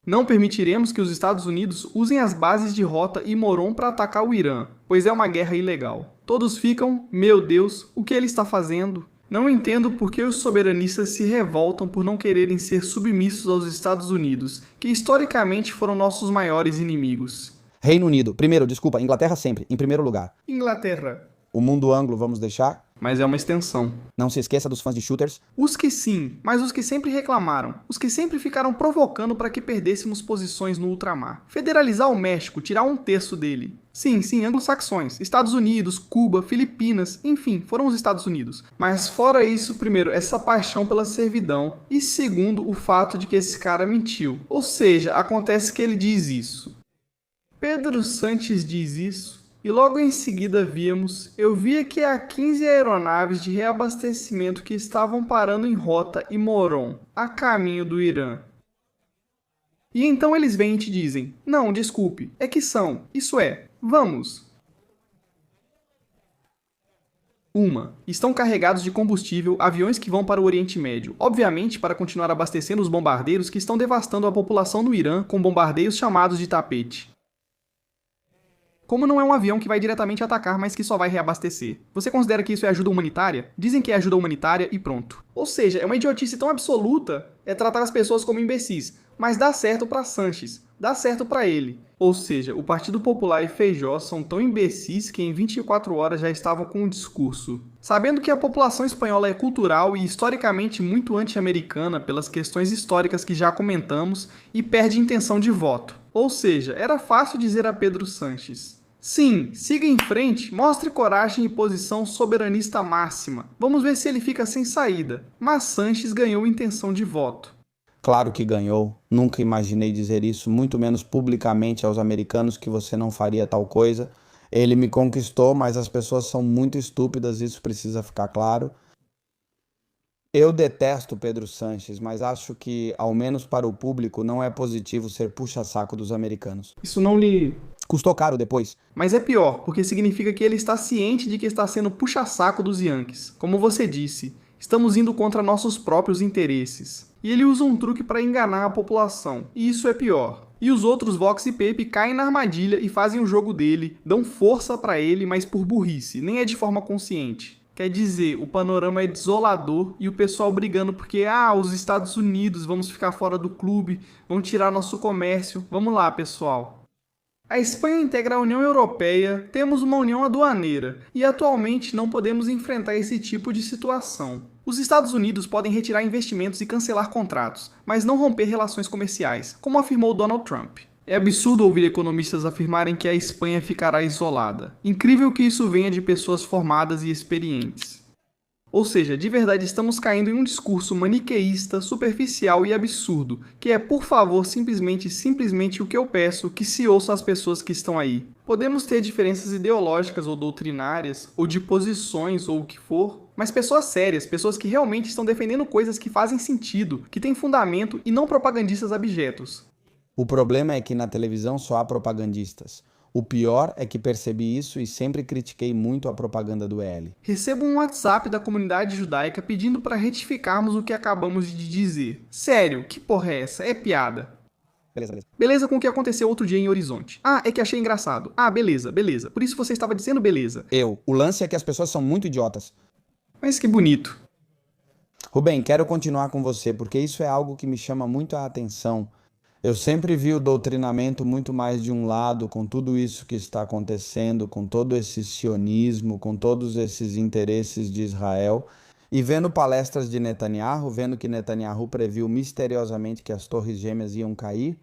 não permitiremos que os Estados Unidos usem as bases de Rota e Moron para atacar o Irã, pois é uma guerra ilegal. Todos ficam, meu Deus, o que ele está fazendo? Não entendo por que os soberanistas se revoltam por não quererem ser submissos aos Estados Unidos, que historicamente foram nossos maiores inimigos. Reino Unido. Primeiro, desculpa, Inglaterra sempre, em primeiro lugar. Inglaterra. O mundo anglo, vamos deixar? Mas é uma extensão. Não se esqueça dos fãs de shooters. Os que sim, mas os que sempre reclamaram. Os que sempre ficaram provocando para que perdêssemos posições no ultramar. Federalizar o México, tirar um terço dele. Sim, anglo-saxões, Estados Unidos, Cuba, Filipinas, enfim, foram os Estados Unidos. Mas fora isso, primeiro, essa paixão pela servidão. E segundo, o fato de que esse cara mentiu. Ou seja, acontece que ele diz isso. Pedro Sánchez diz isso. E logo em seguida eu via que há 15 aeronaves de reabastecimento que estavam parando em Rota e Moron, a caminho do Irã. E então eles vêm e te dizem: não, desculpe, é que são, isso é, vamos. Estão carregados de combustível aviões que vão para o Oriente Médio, obviamente para continuar abastecendo os bombardeiros que estão devastando a população do Irã com bombardeios chamados de tapete. Como não é um avião que vai diretamente atacar, mas que só vai reabastecer. Você considera que isso é ajuda humanitária? Dizem que é ajuda humanitária e pronto. Ou seja, é uma idiotice tão absoluta tratar as pessoas como imbecis. Mas dá certo para Sánchez, dá certo para ele. Ou seja, o Partido Popular e Feijó são tão imbecis que em 24 horas já estavam com um discurso. Sabendo que a população espanhola é cultural e historicamente muito anti-americana pelas questões históricas que já comentamos e perde intenção de voto. Ou seja, era fácil dizer a Pedro Sánchez: sim, siga em frente, mostre coragem e posição soberanista máxima. Vamos ver se ele fica sem saída. Mas Sánchez ganhou intenção de voto. Claro que ganhou. Nunca imaginei dizer isso, muito menos publicamente aos americanos, que você não faria tal coisa. Ele me conquistou, mas as pessoas são muito estúpidas, isso precisa ficar claro. Eu detesto Pedro Sánchez, mas acho que, ao menos para o público, não é positivo ser puxa-saco dos americanos. Isso não lhe... Custou caro depois. Mas é pior, porque significa que ele está ciente de que está sendo puxa-saco dos Yankees. Como você disse, estamos indo contra nossos próprios interesses. E ele usa um truque para enganar a população. E isso é pior. E os outros Vox e Pepe caem na armadilha e fazem o jogo dele, dão força para ele, mas por burrice, nem é de forma consciente. Quer dizer, o panorama é desolador e o pessoal brigando porque, os Estados Unidos, vamos ficar fora do clube, vão tirar nosso comércio. Vamos lá, pessoal. A Espanha integra a União Europeia, temos uma união aduaneira e atualmente não podemos enfrentar esse tipo de situação. Os Estados Unidos podem retirar investimentos e cancelar contratos, mas não romper relações comerciais, como afirmou Donald Trump. É absurdo ouvir economistas afirmarem que a Espanha ficará isolada. Incrível que isso venha de pessoas formadas e experientes. Ou seja, de verdade estamos caindo em um discurso maniqueísta, superficial e absurdo, que é, por favor, simplesmente o que eu peço, que se ouçam as pessoas que estão aí. Podemos ter diferenças ideológicas ou doutrinárias, ou de posições, ou o que for, mas pessoas sérias, pessoas que realmente estão defendendo coisas que fazem sentido, que têm fundamento e não propagandistas abjetos. O problema é que na televisão só há propagandistas. O pior é que percebi isso e sempre critiquei muito a propaganda do EL. Recebo um WhatsApp da comunidade judaica pedindo para retificarmos o que acabamos de dizer. Sério, que porra é essa? É piada. beleza. Beleza com o que aconteceu outro dia em Horizonte. Ah, é que achei engraçado. Ah, beleza. Por isso você estava dizendo beleza. O lance é que as pessoas são muito idiotas. Mas que bonito. Rubem, quero continuar com você, porque isso é algo que me chama muito a atenção. Eu sempre vi o doutrinamento muito mais de um lado, com tudo isso que está acontecendo, com todo esse sionismo, com todos esses interesses de Israel, e vendo palestras de Netanyahu, vendo que Netanyahu previu misteriosamente que as torres gêmeas iam cair,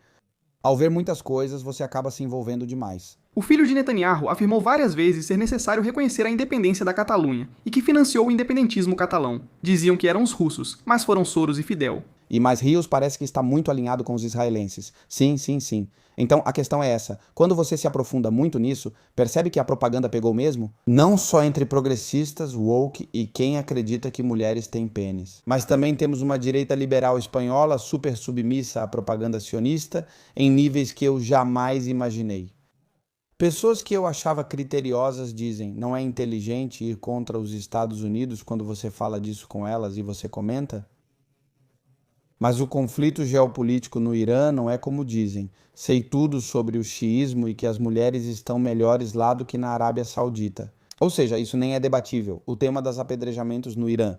ao ver muitas coisas, você acaba se envolvendo demais. O filho de Netanyahu afirmou várias vezes ser necessário reconhecer a independência da Catalunha e que financiou o independentismo catalão. Diziam que eram os russos, mas foram Soros e Fidel. E mais Rios parece que está muito alinhado com os israelenses. Sim. Então a questão é essa. Quando você se aprofunda muito nisso, percebe que a propaganda pegou mesmo? Não só entre progressistas, woke e quem acredita que mulheres têm pênis. Mas também temos uma direita liberal espanhola super submissa à propaganda sionista em níveis que eu jamais imaginei. Pessoas que eu achava criteriosas dizem: não é inteligente ir contra os Estados Unidos quando você fala disso com elas e você comenta? Mas o conflito geopolítico no Irã não é como dizem. Sei tudo sobre o xiismo e que as mulheres estão melhores lá do que na Arábia Saudita. Ou seja, isso nem é debatível. O tema dos apedrejamentos no Irã.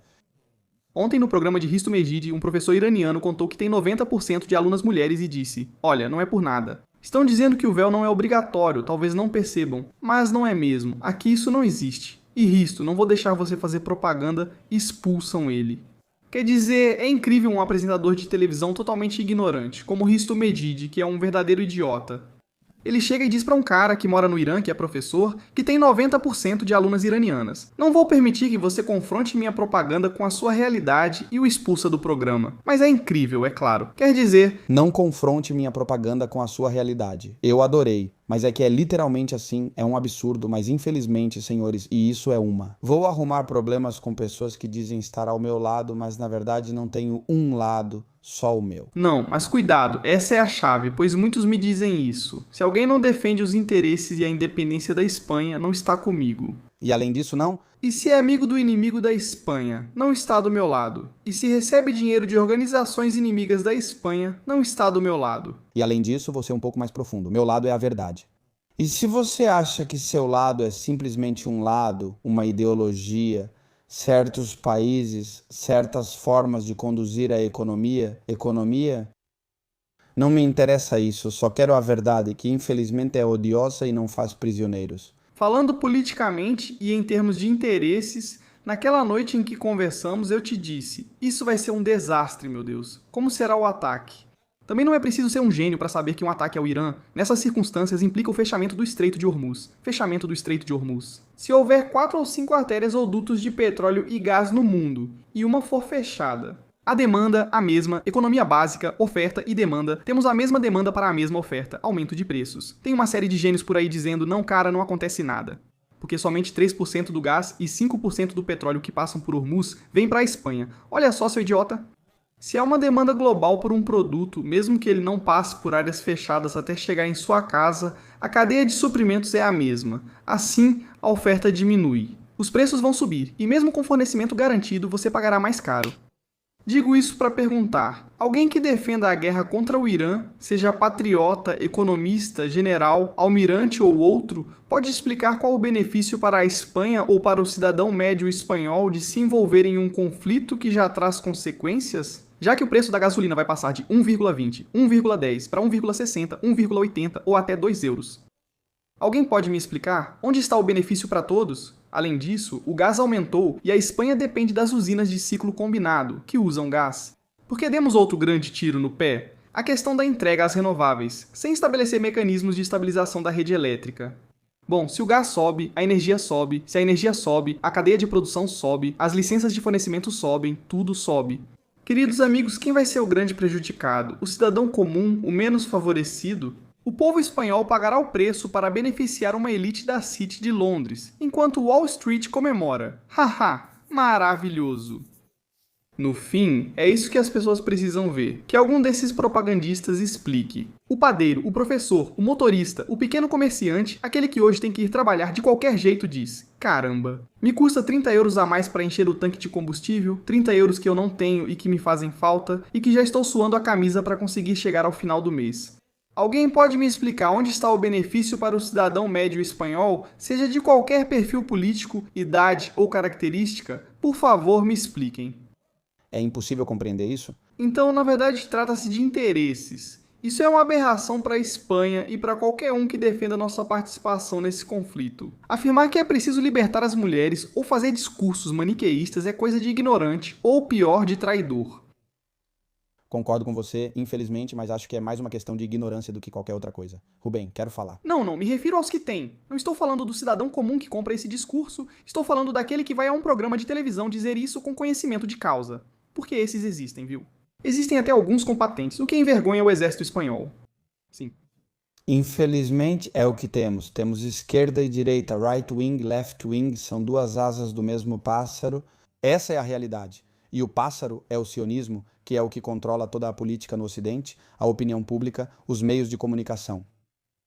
Ontem, no programa de Risto Mejid, um professor iraniano contou que tem 90% de alunas mulheres e disse: olha, não é por nada. Estão dizendo que o véu não é obrigatório, talvez não percebam. Mas não é mesmo. Aqui isso não existe. E Risto, não vou deixar você fazer propaganda, expulsam ele. Quer dizer, é incrível um apresentador de televisão totalmente ignorante, como Risto Mejid, que é um verdadeiro idiota. Ele chega e diz pra um cara que mora no Irã, que é professor, que tem 90% de alunas iranianas. Não vou permitir que você confronte minha propaganda com a sua realidade e o expulsa do programa. Mas é incrível, é claro. Quer dizer... Não confronte minha propaganda com a sua realidade. Eu adorei. Mas é que é literalmente assim, é um absurdo, mas infelizmente, senhores, e isso é uma. Vou arrumar problemas com pessoas que dizem estar ao meu lado, mas na verdade não tenho um lado, só o meu. Não, mas cuidado, essa é a chave, pois muitos me dizem isso. Se alguém não defende os interesses e a independência da Espanha, não está comigo. E além disso, não? E se é amigo do inimigo da Espanha, não está do meu lado. E se recebe dinheiro de organizações inimigas da Espanha, não está do meu lado. E além disso, você é um pouco mais profundo. Meu lado é a verdade. E se você acha que seu lado é simplesmente um lado, uma ideologia, certos países, certas formas de conduzir a economia, não me interessa isso, só quero a verdade, que infelizmente é odiosa e não faz prisioneiros. Falando politicamente e em termos de interesses, naquela noite em que conversamos eu te disse: isso vai ser um desastre, meu Deus. Como será o ataque? Também não é preciso ser um gênio para saber que um ataque ao Irã, nessas circunstâncias, implica o fechamento do Estreito de Hormuz. Fechamento do Estreito de Hormuz. Se houver 4 ou 5 artérias ou dutos de petróleo e gás no mundo, e uma for fechada, a demanda, a mesma, economia básica, oferta e demanda, temos a mesma demanda para a mesma oferta, aumento de preços. Tem uma série de gênios por aí dizendo: não cara, não acontece nada. Porque somente 3% do gás e 5% do petróleo que passam por Hormuz vem para a Espanha. Olha só, seu idiota! Se há uma demanda global por um produto, mesmo que ele não passe por áreas fechadas até chegar em sua casa, a cadeia de suprimentos é a mesma. Assim, a oferta diminui. Os preços vão subir, e mesmo com fornecimento garantido, você pagará mais caro. Digo isso para perguntar: alguém que defenda a guerra contra o Irã, seja patriota, economista, general, almirante ou outro, pode explicar qual o benefício para a Espanha ou para o cidadão médio espanhol de se envolver em um conflito que já traz consequências? Já que o preço da gasolina vai passar de 1,20, 1,10 para 1,60, 1,80 ou até 2 euros. Alguém pode me explicar onde está o benefício para todos? Além disso, o gás aumentou e a Espanha depende das usinas de ciclo combinado, que usam gás. Por que demos outro grande tiro no pé? A questão da entrega às renováveis, sem estabelecer mecanismos de estabilização da rede elétrica. Bom, se o gás sobe, a energia sobe, se a energia sobe, a cadeia de produção sobe, as licenças de fornecimento sobem, tudo sobe. Queridos amigos, quem vai ser o grande prejudicado? O cidadão comum, o menos favorecido? O povo espanhol pagará o preço para beneficiar uma elite da City de Londres, enquanto Wall Street comemora. Haha, maravilhoso! No fim, é isso que as pessoas precisam ver, que algum desses propagandistas explique. O padeiro, o professor, o motorista, o pequeno comerciante, aquele que hoje tem que ir trabalhar de qualquer jeito diz: caramba, me custa 30 euros a mais para encher o tanque de combustível, 30 euros que eu não tenho e que me fazem falta, e que já estou suando a camisa para conseguir chegar ao final do mês. Alguém pode me explicar onde está o benefício para o cidadão médio espanhol, seja de qualquer perfil político, idade ou característica? Por favor, me expliquem. É impossível compreender isso? Então, na verdade, trata-se de interesses. Isso é uma aberração para a Espanha e para qualquer um que defenda nossa participação nesse conflito. Afirmar que é preciso libertar as mulheres ou fazer discursos maniqueístas é coisa de ignorante ou, pior, de traidor. Concordo com você, infelizmente, mas acho que é mais uma questão de ignorância do que qualquer outra coisa. Rubem, quero falar. Não, me refiro aos que têm. Não estou falando do cidadão comum que compra esse discurso, estou falando daquele que vai a um programa de televisão dizer isso com conhecimento de causa. Porque esses existem, viu? Existem até alguns competentes, o que envergonha o exército espanhol. Sim. Infelizmente é o que temos. Temos esquerda e direita, right wing, left wing, são duas asas do mesmo pássaro. Essa é a realidade. E o pássaro é o sionismo, que é o que controla toda a política no Ocidente, a opinião pública, os meios de comunicação.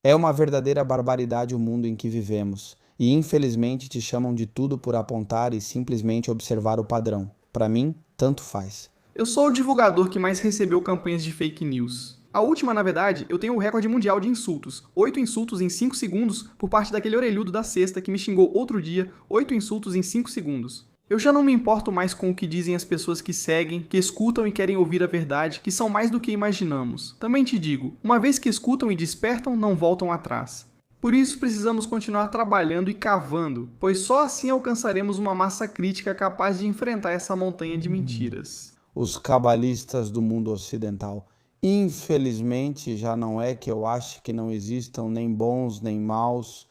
É uma verdadeira barbaridade o mundo em que vivemos. E infelizmente te chamam de tudo por apontar e simplesmente observar o padrão. Para mim, tanto faz. Eu sou o divulgador que mais recebeu campanhas de fake news. A última, na verdade, eu tenho o recorde mundial de insultos. 8 insultos em 5 segundos por parte daquele orelhudo da sexta que me xingou outro dia. 8 insultos em 5 segundos. Eu já não me importo mais com o que dizem as pessoas que seguem, que escutam e querem ouvir a verdade, que são mais do que imaginamos. Também te digo, uma vez que escutam e despertam, não voltam atrás. Por isso precisamos continuar trabalhando e cavando, pois só assim alcançaremos uma massa crítica capaz de enfrentar essa montanha de mentiras. Os cabalistas do mundo ocidental. Infelizmente, já não é que eu ache que não existam nem bons nem maus.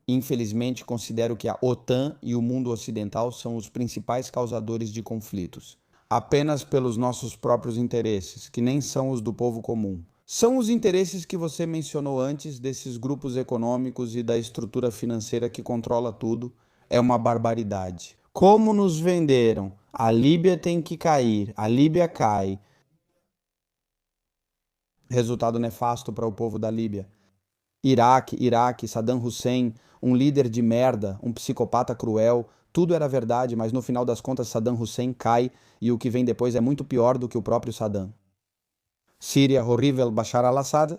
Infelizmente, considero que a OTAN e o mundo ocidental são os principais causadores de conflitos. Apenas pelos nossos próprios interesses, que nem são os do povo comum. São os interesses que você mencionou antes desses grupos econômicos e da estrutura financeira que controla tudo. É uma barbaridade. Como nos venderam? A Líbia tem que cair, a Líbia cai. Resultado nefasto para o povo da Líbia. Iraque, Saddam Hussein, um líder de merda, um psicopata cruel, tudo era verdade, mas no final das contas Saddam Hussein cai e o que vem depois é muito pior do que o próprio Saddam. Síria, horrível, Bashar al-Assad.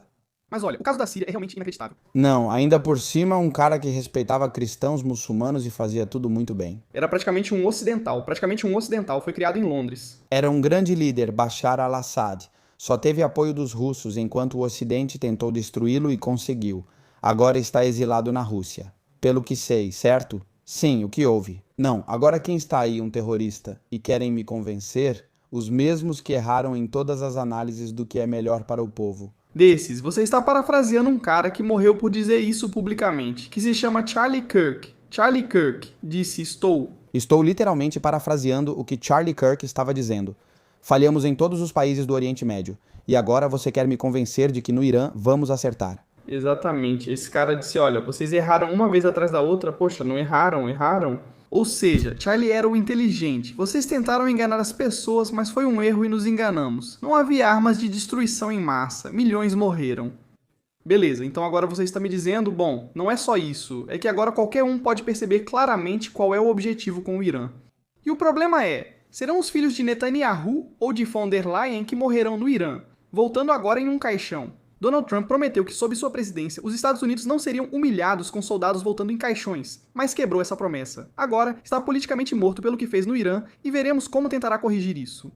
Mas olha, o caso da Síria é realmente inacreditável. Não, ainda por cima um cara que respeitava cristãos, muçulmanos e fazia tudo muito bem. Era praticamente um ocidental, foi criado em Londres. Era um grande líder, Bashar al-Assad. Só teve apoio dos russos enquanto o Ocidente tentou destruí-lo e conseguiu. Agora está exilado na Rússia. Pelo que sei, certo? Sim, o que houve? Não, agora quem está aí um terrorista e querem me convencer? Os mesmos que erraram em todas as análises do que é melhor para o povo. Desses, você está parafraseando um cara que morreu por dizer isso publicamente, que se chama Charlie Kirk. Charlie Kirk disse Estou literalmente parafraseando o que Charlie Kirk estava dizendo. Falhamos em todos os países do Oriente Médio. E agora você quer me convencer de que no Irã vamos acertar. Exatamente. Esse cara disse, olha, vocês erraram uma vez atrás da outra. Poxa, não erraram. Ou seja, Charlie era o inteligente. Vocês tentaram enganar as pessoas, mas foi um erro e nos enganamos. Não havia armas de destruição em massa. Milhões morreram. Beleza, então agora você está me dizendo, bom, não é só isso. É que agora qualquer um pode perceber claramente qual é o objetivo com o Irã. E o problema é, serão os filhos de Netanyahu ou de von der Leyen que morrerão no Irã, voltando agora em um caixão. Donald Trump prometeu que, sob sua presidência, os Estados Unidos não seriam humilhados com soldados voltando em caixões, mas quebrou essa promessa. Agora, está politicamente morto pelo que fez no Irã e veremos como tentará corrigir isso.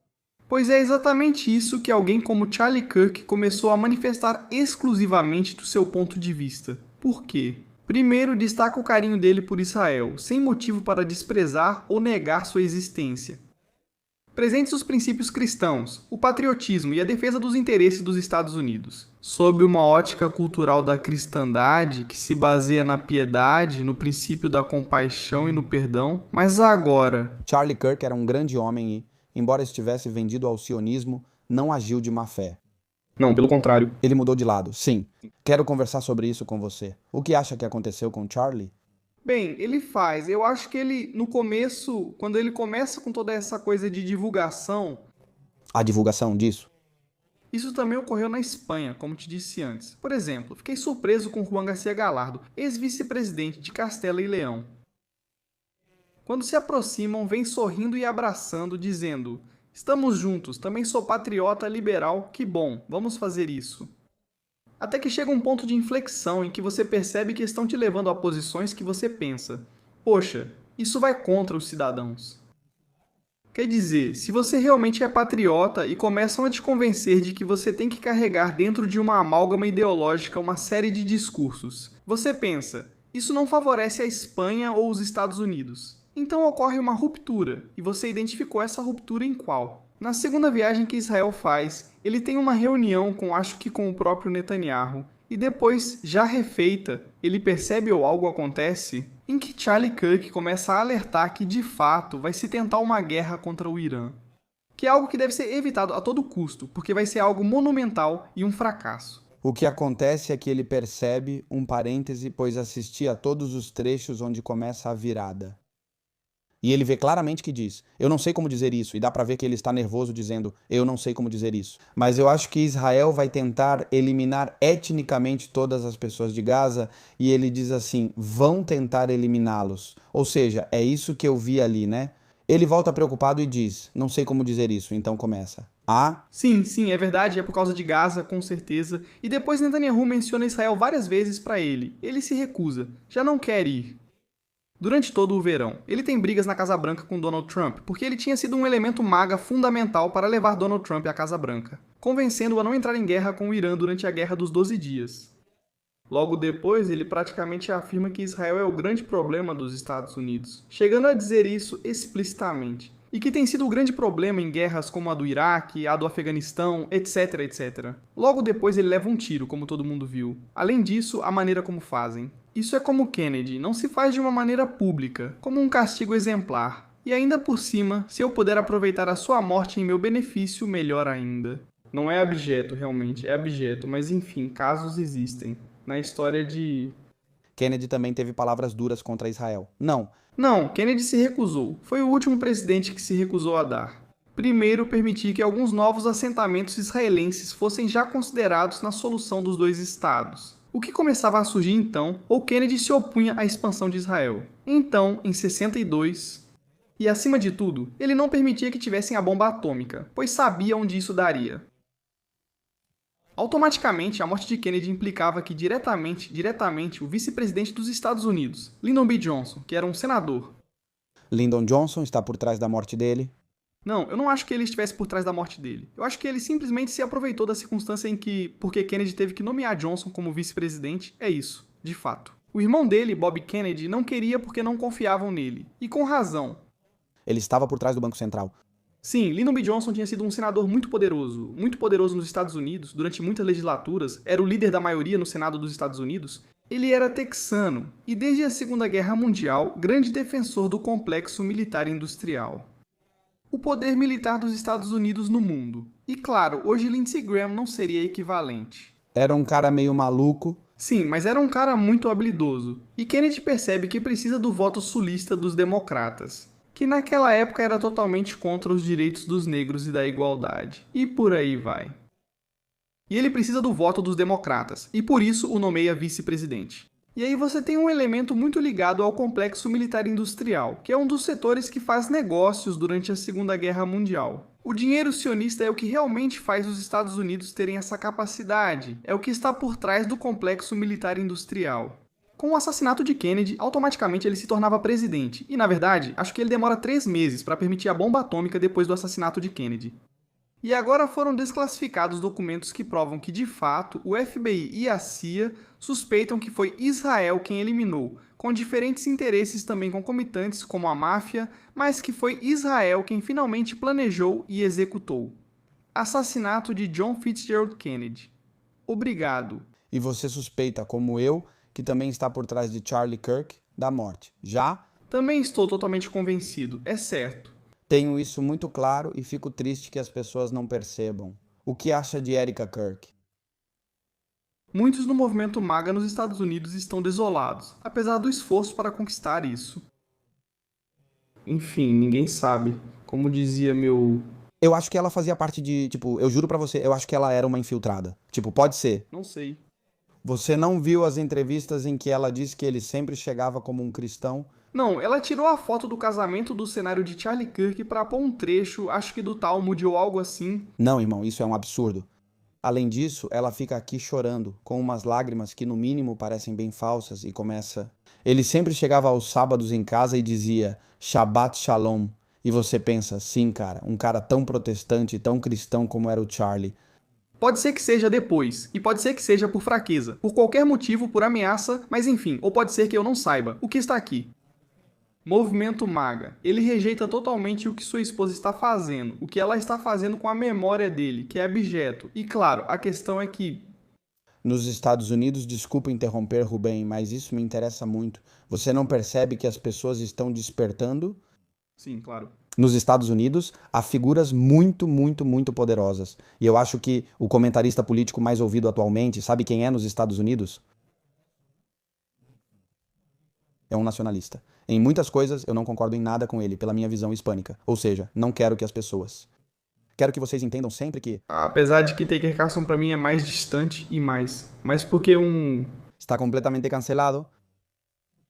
Pois é exatamente isso que alguém como Charlie Kirk começou a manifestar exclusivamente do seu ponto de vista. Por quê? Primeiro, destaca o carinho dele por Israel, sem motivo para desprezar ou negar sua existência. Presentes os princípios cristãos, o patriotismo e a defesa dos interesses dos Estados Unidos. Sob uma ótica cultural da cristandade, que se baseia na piedade, no princípio da compaixão e no perdão. Mas agora... Charlie Kirk era um grande homem e, embora estivesse vendido ao sionismo, não agiu de má fé. Não, pelo contrário. Ele mudou de lado, sim. Quero conversar sobre isso com você. O que acha que aconteceu com Charlie? Bem, ele faz. Eu acho que ele, no começo, quando ele começa com toda essa coisa de divulgação... A divulgação disso? Isso também ocorreu na Espanha, como te disse antes. Por exemplo, fiquei surpreso com Juan García Gallardo, ex-vice-presidente de Castela e Leão. Quando se aproximam, vem sorrindo e abraçando, dizendo: estamos juntos, também sou patriota liberal, que bom, vamos fazer isso. Até que chega um ponto de inflexão em que você percebe que estão te levando a posições que você pensa: poxa, isso vai contra os cidadãos. Quer dizer, se você realmente é patriota e começam a te convencer de que você tem que carregar dentro de uma amálgama ideológica uma série de discursos, você pensa, isso não favorece a Espanha ou os Estados Unidos. Então ocorre uma ruptura, e você identificou essa ruptura em qual? Na segunda viagem que Israel faz, ele tem uma reunião acho que com o próprio Netanyahu, e depois, já refeita, ele percebe ou algo acontece em que Charlie Kirk começa a alertar que, de fato, vai se tentar uma guerra contra o Irã. Que é algo que deve ser evitado a todo custo, porque vai ser algo monumental e um fracasso. O que acontece é que ele percebe, um parêntese, pois assistia a todos os trechos onde começa a virada. E ele vê claramente que diz, eu não sei como dizer isso, e dá pra ver que ele está nervoso dizendo, eu não sei como dizer isso. Mas eu acho que Israel vai tentar eliminar etnicamente todas as pessoas de Gaza, e ele diz assim, vão tentar eliminá-los. Ou seja, é isso que eu vi ali, né? Ele volta preocupado e diz, não sei como dizer isso, então começa. Sim, é verdade, é por causa de Gaza, com certeza. E depois Netanyahu menciona Israel várias vezes pra ele. Ele se recusa, já não quer ir. Durante todo o verão, ele tem brigas na Casa Branca com Donald Trump, porque ele tinha sido um elemento MAGA fundamental para levar Donald Trump à Casa Branca, convencendo-o a não entrar em guerra com o Irã durante a Guerra dos 12 Dias. Logo depois, ele praticamente afirma que Israel é o grande problema dos Estados Unidos, chegando a dizer isso explicitamente, e que tem sido o grande problema em guerras como a do Iraque, a do Afeganistão, etc. Logo depois ele leva um tiro, como todo mundo viu. Além disso, a maneira como fazem. Isso é como Kennedy, não se faz de uma maneira pública, como um castigo exemplar. E ainda por cima, se eu puder aproveitar a sua morte em meu benefício, melhor ainda. Não é abjeto, realmente, é abjeto, mas enfim, casos existem. Na história de... Kennedy também teve palavras duras contra Israel. Não, Kennedy se recusou. Foi o último presidente que se recusou a dar. Primeiro, permitir que alguns novos assentamentos israelenses fossem já considerados na solução dos dois estados. O que começava a surgir então, ou Kennedy se opunha à expansão de Israel. Então, em 62... E acima de tudo, ele não permitia que tivessem a bomba atômica, pois sabia onde isso daria. Automaticamente, a morte de Kennedy implicava que diretamente, o vice-presidente dos Estados Unidos, Lyndon B. Johnson, que era um senador... Lyndon Johnson está por trás da morte dele? Não, eu não acho que ele estivesse por trás da morte dele. Eu acho que ele simplesmente se aproveitou da circunstância em que, porque Kennedy teve que nomear Johnson como vice-presidente, é isso, de fato. O irmão dele, Bob Kennedy, não queria porque não confiavam nele. E com razão. Ele estava por trás do Banco Central. Sim, Lyndon B. Johnson tinha sido um senador muito poderoso nos Estados Unidos, durante muitas legislaturas, era o líder da maioria no Senado dos Estados Unidos. Ele era texano e, desde a Segunda Guerra Mundial, grande defensor do complexo militar industrial. O poder militar dos Estados Unidos no mundo. E claro, hoje Lindsey Graham não seria equivalente. Era um cara meio maluco. Sim, mas era um cara muito habilidoso. E Kennedy percebe que precisa do voto sulista dos democratas, que naquela época era totalmente contra os direitos dos negros e da igualdade. E por aí vai. E ele precisa do voto dos democratas, e por isso o nomeia vice-presidente. E aí você tem um elemento muito ligado ao complexo militar industrial, que é um dos setores que faz negócios durante a Segunda Guerra Mundial. O dinheiro sionista é o que realmente faz os Estados Unidos terem essa capacidade, é o que está por trás do complexo militar industrial. Com o assassinato de Kennedy, automaticamente ele se tornava presidente, e na verdade, acho que ele demora 3 meses para permitir a bomba atômica depois do assassinato de Kennedy. E agora foram desclassificados documentos que provam que, de fato, o FBI e a CIA suspeitam que foi Israel quem eliminou, com diferentes interesses também concomitantes, como a máfia, mas que foi Israel quem finalmente planejou e executou. Assassinato de John Fitzgerald Kennedy. Obrigado. E você suspeita, como eu, que também está por trás de Charlie Kirk, da morte. Já? Também estou totalmente convencido, é certo. Tenho isso muito claro e fico triste que as pessoas não percebam. O que acha de Erika Kirk? Muitos no movimento MAGA nos Estados Unidos estão desolados, apesar do esforço para conquistar isso. Enfim, ninguém sabe. Como dizia meu... Eu acho que ela fazia parte de, eu juro pra você, eu acho que ela era uma infiltrada. Pode ser. Não sei. Você não viu as entrevistas em que ela disse que ele sempre chegava como um cristão? Não, ela tirou a foto do casamento do cenário de Charlie Kirk pra pôr um trecho, acho que do Talmud ou algo assim. Não, irmão, isso é um absurdo. Além disso, ela fica aqui chorando, com umas lágrimas que no mínimo parecem bem falsas, e começa. Ele sempre chegava aos sábados em casa e dizia Shabbat Shalom. E você pensa, sim, cara, um cara tão protestante e tão cristão como era o Charlie. Pode ser que seja depois, e pode ser que seja por fraqueza, por qualquer motivo, por ameaça, mas enfim, ou pode ser que eu não saiba o que está aqui. Movimento MAGA. Ele rejeita totalmente o que sua esposa está fazendo, o que ela está fazendo com a memória dele, que é abjeto. E claro, a questão é que... Nos Estados Unidos, desculpa interromper, Rubem, mas isso me interessa muito. Você não percebe que as pessoas estão despertando? Sim, claro. Nos Estados Unidos, há figuras muito, muito, muito poderosas. E eu acho que o comentarista político mais ouvido atualmente, sabe quem é nos Estados Unidos? É um nacionalista. Em muitas coisas, eu não concordo em nada com ele, pela minha visão hispânica. Ou seja, não quero que as pessoas... Quero que vocês entendam sempre que... Apesar de que Tucker Carlson pra mim é mais distante e mais. Mas porque Está completamente cancelado.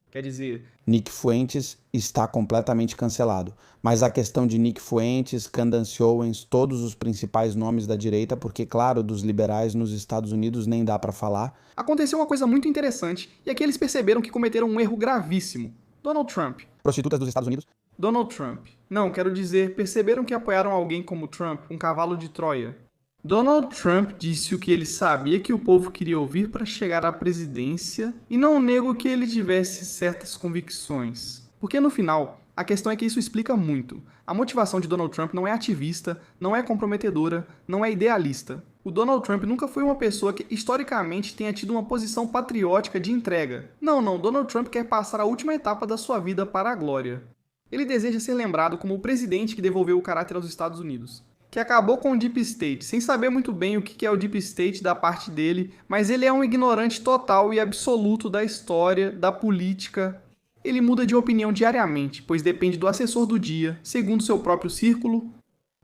Quer dizer... Nick Fuentes está completamente cancelado. Mas a questão de Nick Fuentes, Candace Owens, todos os principais nomes da direita, porque, claro, dos liberais nos Estados Unidos nem dá pra falar. Aconteceu uma coisa muito interessante, e aqui eles perceberam que cometeram um erro gravíssimo. Donald Trump. Prostitutas dos Estados Unidos? Donald Trump. Não, quero dizer, perceberam que apoiaram alguém como Trump, um cavalo de Troia. Donald Trump disse o que ele sabia que o povo queria ouvir para chegar à presidência, e não nego que ele tivesse certas convicções. Porque no final, a questão é que isso explica muito. A motivação de Donald Trump não é ativista, não é comprometedora, não é idealista. O Donald Trump nunca foi uma pessoa que historicamente tenha tido uma posição patriótica de entrega. Não, Donald Trump quer passar a última etapa da sua vida para a glória. Ele deseja ser lembrado como o presidente que devolveu o caráter aos Estados Unidos, que acabou com o Deep State, sem saber muito bem o que é o Deep State da parte dele, mas ele é um ignorante total e absoluto da história, da política. Ele muda de opinião diariamente, pois depende do assessor do dia, segundo seu próprio círculo.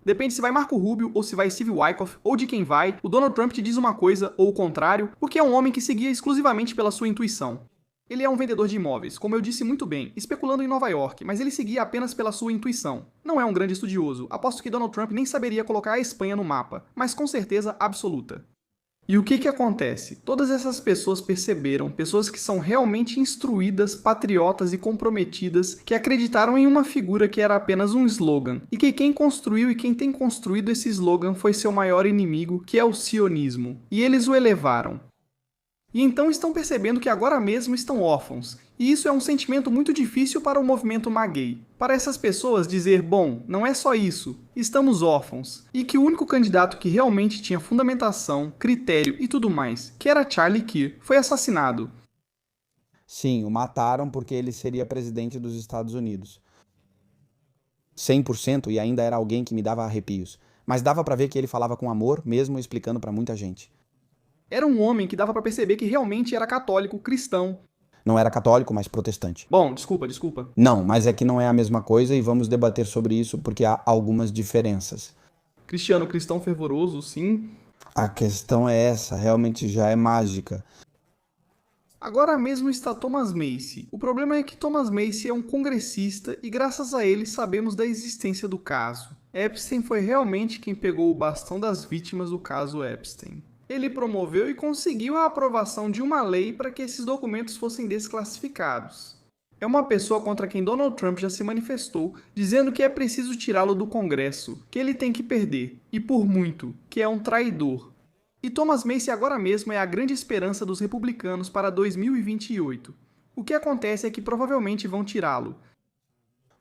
Depende se vai Marco Rubio ou se vai Steve Wynkoff, ou de quem vai, o Donald Trump te diz uma coisa ou o contrário, porque é um homem que seguia exclusivamente pela sua intuição. Ele é um vendedor de imóveis, como eu disse muito bem, especulando em Nova York, mas ele seguia apenas pela sua intuição. Não é um grande estudioso, aposto que Donald Trump nem saberia colocar a Espanha no mapa, mas com certeza absoluta. E o que acontece? Todas essas pessoas perceberam, pessoas que são realmente instruídas, patriotas e comprometidas, que acreditaram em uma figura que era apenas um slogan, e que quem construiu e quem tem construído esse slogan foi seu maior inimigo, que é o sionismo, e eles o elevaram. E então estão percebendo que agora mesmo estão órfãos, e isso é um sentimento muito difícil para o movimento MAGA. Para essas pessoas dizer, bom, não é só isso, estamos órfãos, e que o único candidato que realmente tinha fundamentação, critério e tudo mais, que era Charlie Kirk, foi assassinado. Sim, o mataram porque ele seria presidente dos Estados Unidos. 100%, e ainda era alguém que me dava arrepios. Mas dava pra ver que ele falava com amor, mesmo explicando pra muita gente. Era um homem que dava pra perceber que realmente era católico, cristão. Não era católico, mas protestante. Bom, desculpa. Não, mas é que não é a mesma coisa e vamos debater sobre isso porque há algumas diferenças. Cristiano, cristão fervoroso, sim. A questão é essa, realmente já é mágica. Agora mesmo está Thomas Massie. O problema é que Thomas Massie é um congressista e graças a ele sabemos da existência do caso. Epstein foi realmente quem pegou o bastão das vítimas do caso Epstein. Ele promoveu e conseguiu a aprovação de uma lei para que esses documentos fossem desclassificados. É uma pessoa contra quem Donald Trump já se manifestou, dizendo que é preciso tirá-lo do Congresso, que ele tem que perder, e por muito, que é um traidor. E Thomas Massie agora mesmo é a grande esperança dos republicanos para 2028. O que acontece é que provavelmente vão tirá-lo.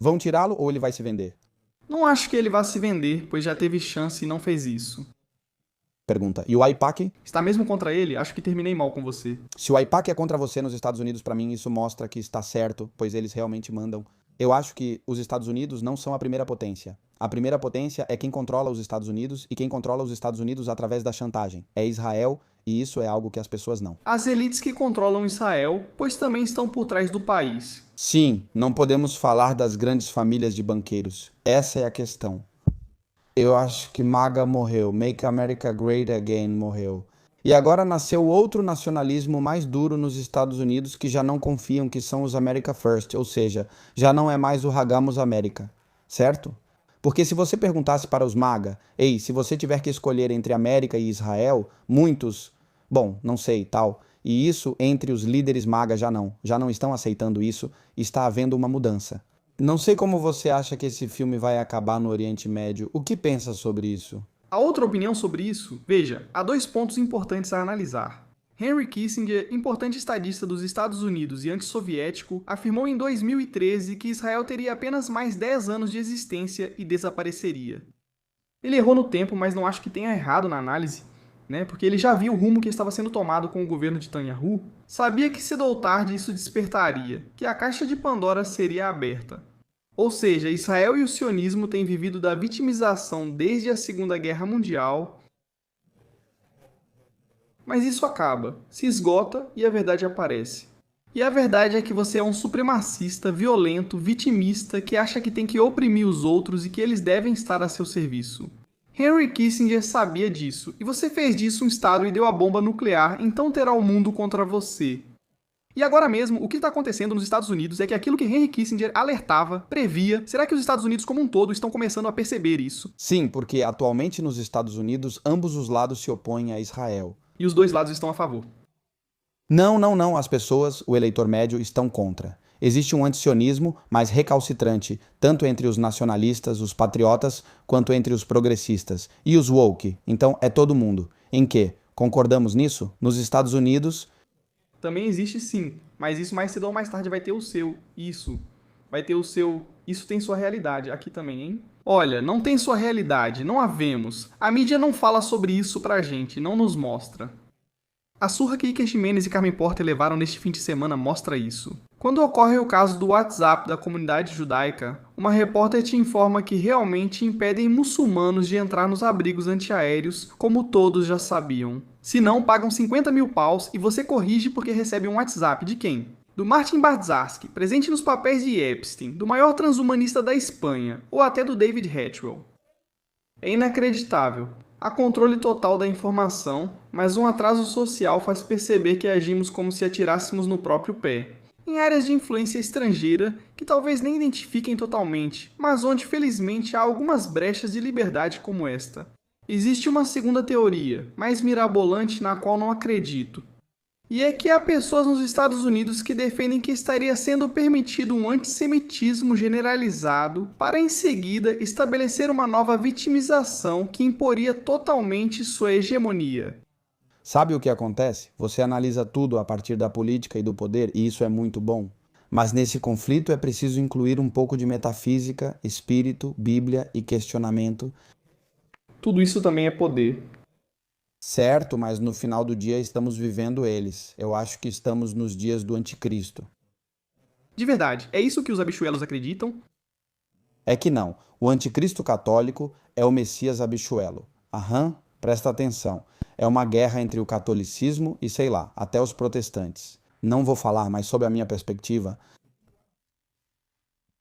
Vão tirá-lo ou ele vai se vender? Não acho que ele vá se vender, pois já teve chance e não fez isso. Pergunta, e o AIPAC? Está mesmo contra ele? Acho que terminei mal com você. Se o AIPAC é contra você nos Estados Unidos, pra mim isso mostra que está certo, pois eles realmente mandam. Eu acho que os Estados Unidos não são a primeira potência. A primeira potência é quem controla os Estados Unidos, e quem controla os Estados Unidos através da chantagem. É Israel, e isso é algo que as pessoas não. As elites que controlam Israel, pois também estão por trás do país. Sim, não podemos falar das grandes famílias de banqueiros. Essa é a questão. Eu acho que MAGA morreu, Make America Great Again morreu. E agora nasceu outro nacionalismo mais duro nos Estados Unidos que já não confiam que são os America First, ou seja, já não é mais o Hagamos América, certo? Porque se você perguntasse para os MAGA, ei, se você tiver que escolher entre América e Israel, muitos, bom, não sei, tal, e isso entre os líderes MAGA já não estão aceitando isso, está havendo uma mudança. Não sei como você acha que esse filme vai acabar no Oriente Médio. O que pensa sobre isso? A outra opinião sobre isso, veja, há 2 pontos importantes a analisar. Henry Kissinger, importante estadista dos Estados Unidos e antissoviético, afirmou em 2013 que Israel teria apenas mais 10 anos de existência e desapareceria. Ele errou no tempo, mas não acho que tenha errado na análise, né? Porque ele já viu o rumo que estava sendo tomado com o governo de Netanyahu, sabia que cedo ou tarde isso despertaria, que a caixa de Pandora seria aberta. Ou seja, Israel e o sionismo têm vivido da vitimização desde a Segunda Guerra Mundial, mas isso acaba, se esgota e a verdade aparece. E a verdade é que você é um supremacista, violento, vitimista que acha que tem que oprimir os outros e que eles devem estar a seu serviço. Henry Kissinger sabia disso, e você fez disso um estado e deu a bomba nuclear, então terá o mundo contra você. E agora mesmo, o que está acontecendo nos Estados Unidos é que aquilo que Henry Kissinger alertava, previa, será que os Estados Unidos como um todo estão começando a perceber isso? Sim, porque atualmente nos Estados Unidos ambos os lados se opõem a Israel. E os 2 lados estão a favor. Não, as pessoas, o eleitor médio, estão contra. Existe um antisionismo mais recalcitrante, tanto entre os nacionalistas, os patriotas, quanto entre os progressistas. E os woke, então é todo mundo. Em que? Concordamos nisso? Nos Estados Unidos... Também existe sim, mas isso mais cedo ou mais tarde vai ter o seu isso. Vai ter o seu isso tem sua realidade. Aqui também, hein? Olha, não tem sua realidade, não havemos. A mídia não fala sobre isso pra gente, não nos mostra. A surra que Iker Ximenes e Carmen Porter levaram neste fim de semana mostra isso. Quando ocorre o caso do WhatsApp da comunidade judaica, uma repórter te informa que realmente impedem muçulmanos de entrar nos abrigos antiaéreos, como todos já sabiam. Se não, pagam 50 mil paus e você corrige porque recebe um WhatsApp de quem? Do Martin Bardzarski, presente nos papéis de Epstein, do maior transhumanista da Espanha, ou até do David Hatchell. É inacreditável. Há controle total da informação, mas um atraso social faz perceber que agimos como se atirássemos no próprio pé. Em áreas de influência estrangeira, que talvez nem identifiquem totalmente, mas onde felizmente há algumas brechas de liberdade como esta. Existe uma segunda teoria, mais mirabolante, na qual não acredito. E é que há pessoas nos Estados Unidos que defendem que estaria sendo permitido um antissemitismo generalizado para em seguida estabelecer uma nova vitimização que imporia totalmente sua hegemonia. Sabe o que acontece? Você analisa tudo a partir da política e do poder, e isso é muito bom. Mas nesse conflito é preciso incluir um pouco de metafísica, espírito, Bíblia e questionamento. Tudo isso também é poder. Certo, mas no final do dia estamos vivendo eles. Eu acho que estamos nos dias do anticristo. De verdade, é isso que os abichuelos acreditam? É que não. O anticristo católico é o Messias abichuelo. Aham, presta atenção. É uma guerra entre o catolicismo e, sei lá, até os protestantes. Não vou falar, mas sob a minha perspectiva...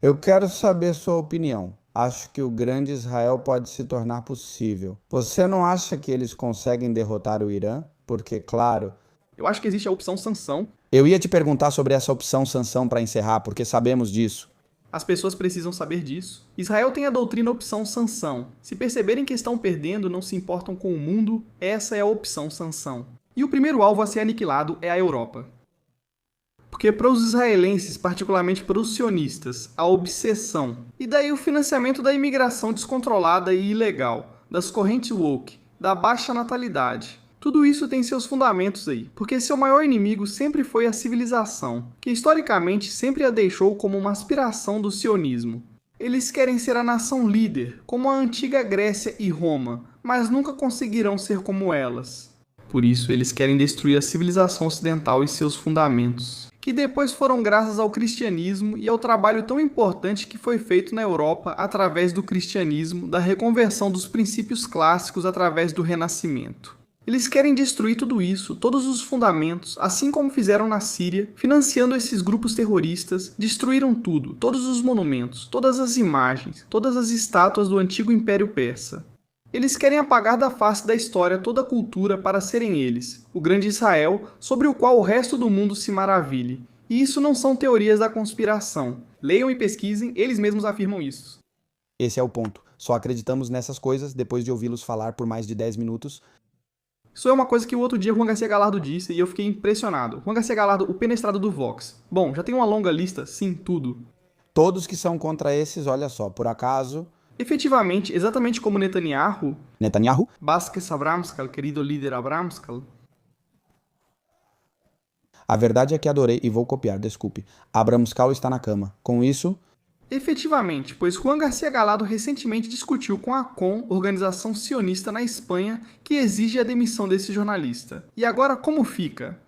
Eu quero saber sua opinião. Acho que o grande Israel pode se tornar possível. Você não acha que eles conseguem derrotar o Irã? Porque, claro... Eu acho que existe a opção sanção. Eu ia te perguntar sobre essa opção sanção para encerrar, porque sabemos disso. As pessoas precisam saber disso. Israel tem a doutrina opção sanção. Se perceberem que estão perdendo, não se importam com o mundo, essa é a opção sanção. E o primeiro alvo a ser aniquilado é a Europa. Porque para os israelenses, particularmente para os sionistas, a obsessão, e daí o financiamento da imigração descontrolada e ilegal, das correntes woke, da baixa natalidade, tudo isso tem seus fundamentos aí, porque seu maior inimigo sempre foi a civilização, que historicamente sempre a deixou como uma aspiração do sionismo. Eles querem ser a nação líder, como a antiga Grécia e Roma, mas nunca conseguirão ser como elas. Por isso, eles querem destruir a civilização ocidental e seus fundamentos, que depois foram graças ao cristianismo e ao trabalho tão importante que foi feito na Europa através do cristianismo, da reconversão dos princípios clássicos através do Renascimento. Eles querem destruir tudo isso, todos os fundamentos, assim como fizeram na Síria, financiando esses grupos terroristas, destruíram tudo, todos os monumentos, todas as imagens, todas as estátuas do antigo Império Persa. Eles querem apagar da face da história toda a cultura para serem eles, o grande Israel, sobre o qual o resto do mundo se maravilhe. E isso não são teorias da conspiração. Leiam e pesquisem, eles mesmos afirmam isso. Esse é o ponto. Só acreditamos nessas coisas depois de ouvi-los falar por mais de 10 minutos. Isso é uma coisa que o outro dia Juan Garcia Gallardo disse e eu fiquei impressionado. Juan Garcia Gallardo, o penestrado do Vox. Bom, já tem uma longa lista, sim, tudo. Todos que são contra esses, olha só, por acaso... Efetivamente, exatamente como Netanyahu, Vázquez Abramskal, querido líder Abramskal. A verdade é que adorei, e vou copiar, desculpe. Abramskal está na cama. Com isso... Efetivamente, pois Juan Garcia Gallardo recentemente discutiu com a CON, organização sionista na Espanha, que exige a demissão desse jornalista. E agora como fica?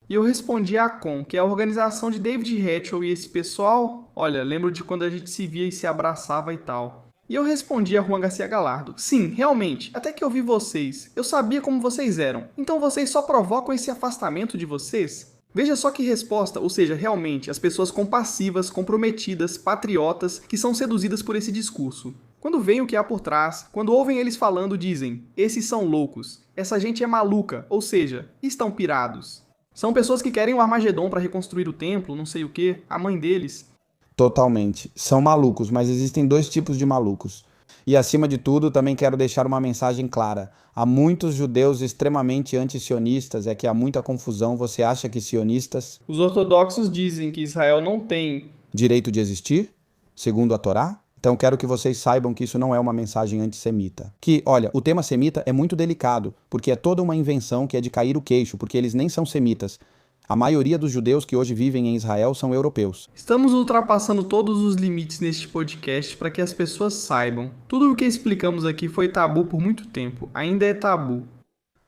E eu respondi à CON, que é a organização de David Hatchell e esse pessoal... Olha, lembro de quando a gente se via e se abraçava e tal. E eu respondi a Juan Garcia Gallardo, sim, realmente, até que eu vi vocês, eu sabia como vocês eram, então vocês só provocam esse afastamento de vocês? Veja só que resposta, ou seja, realmente, as pessoas compassivas, comprometidas, patriotas, que são seduzidas por esse discurso. Quando veem o que há por trás, quando ouvem eles falando, dizem, esses são loucos, essa gente é maluca, ou seja, estão pirados. São pessoas que querem o Armagedon para reconstruir o templo, não sei o que, a mãe deles. Totalmente. São malucos, mas existem dois tipos de malucos. E acima de tudo, também quero deixar uma mensagem clara. Há muitos judeus extremamente anti-sionistas, é que há muita confusão. Você acha que sionistas... Os ortodoxos dizem que Israel não tem direito de existir, segundo a Torá? Então quero que vocês saibam que isso não é uma mensagem antissemita. Que, olha, o tema semita é muito delicado, porque é toda uma invenção que é de cair o queixo, porque eles nem são semitas. A maioria dos judeus que hoje vivem em Israel são europeus. Estamos ultrapassando todos os limites neste podcast para que as pessoas saibam. Tudo o que explicamos aqui foi tabu por muito tempo. Ainda é tabu.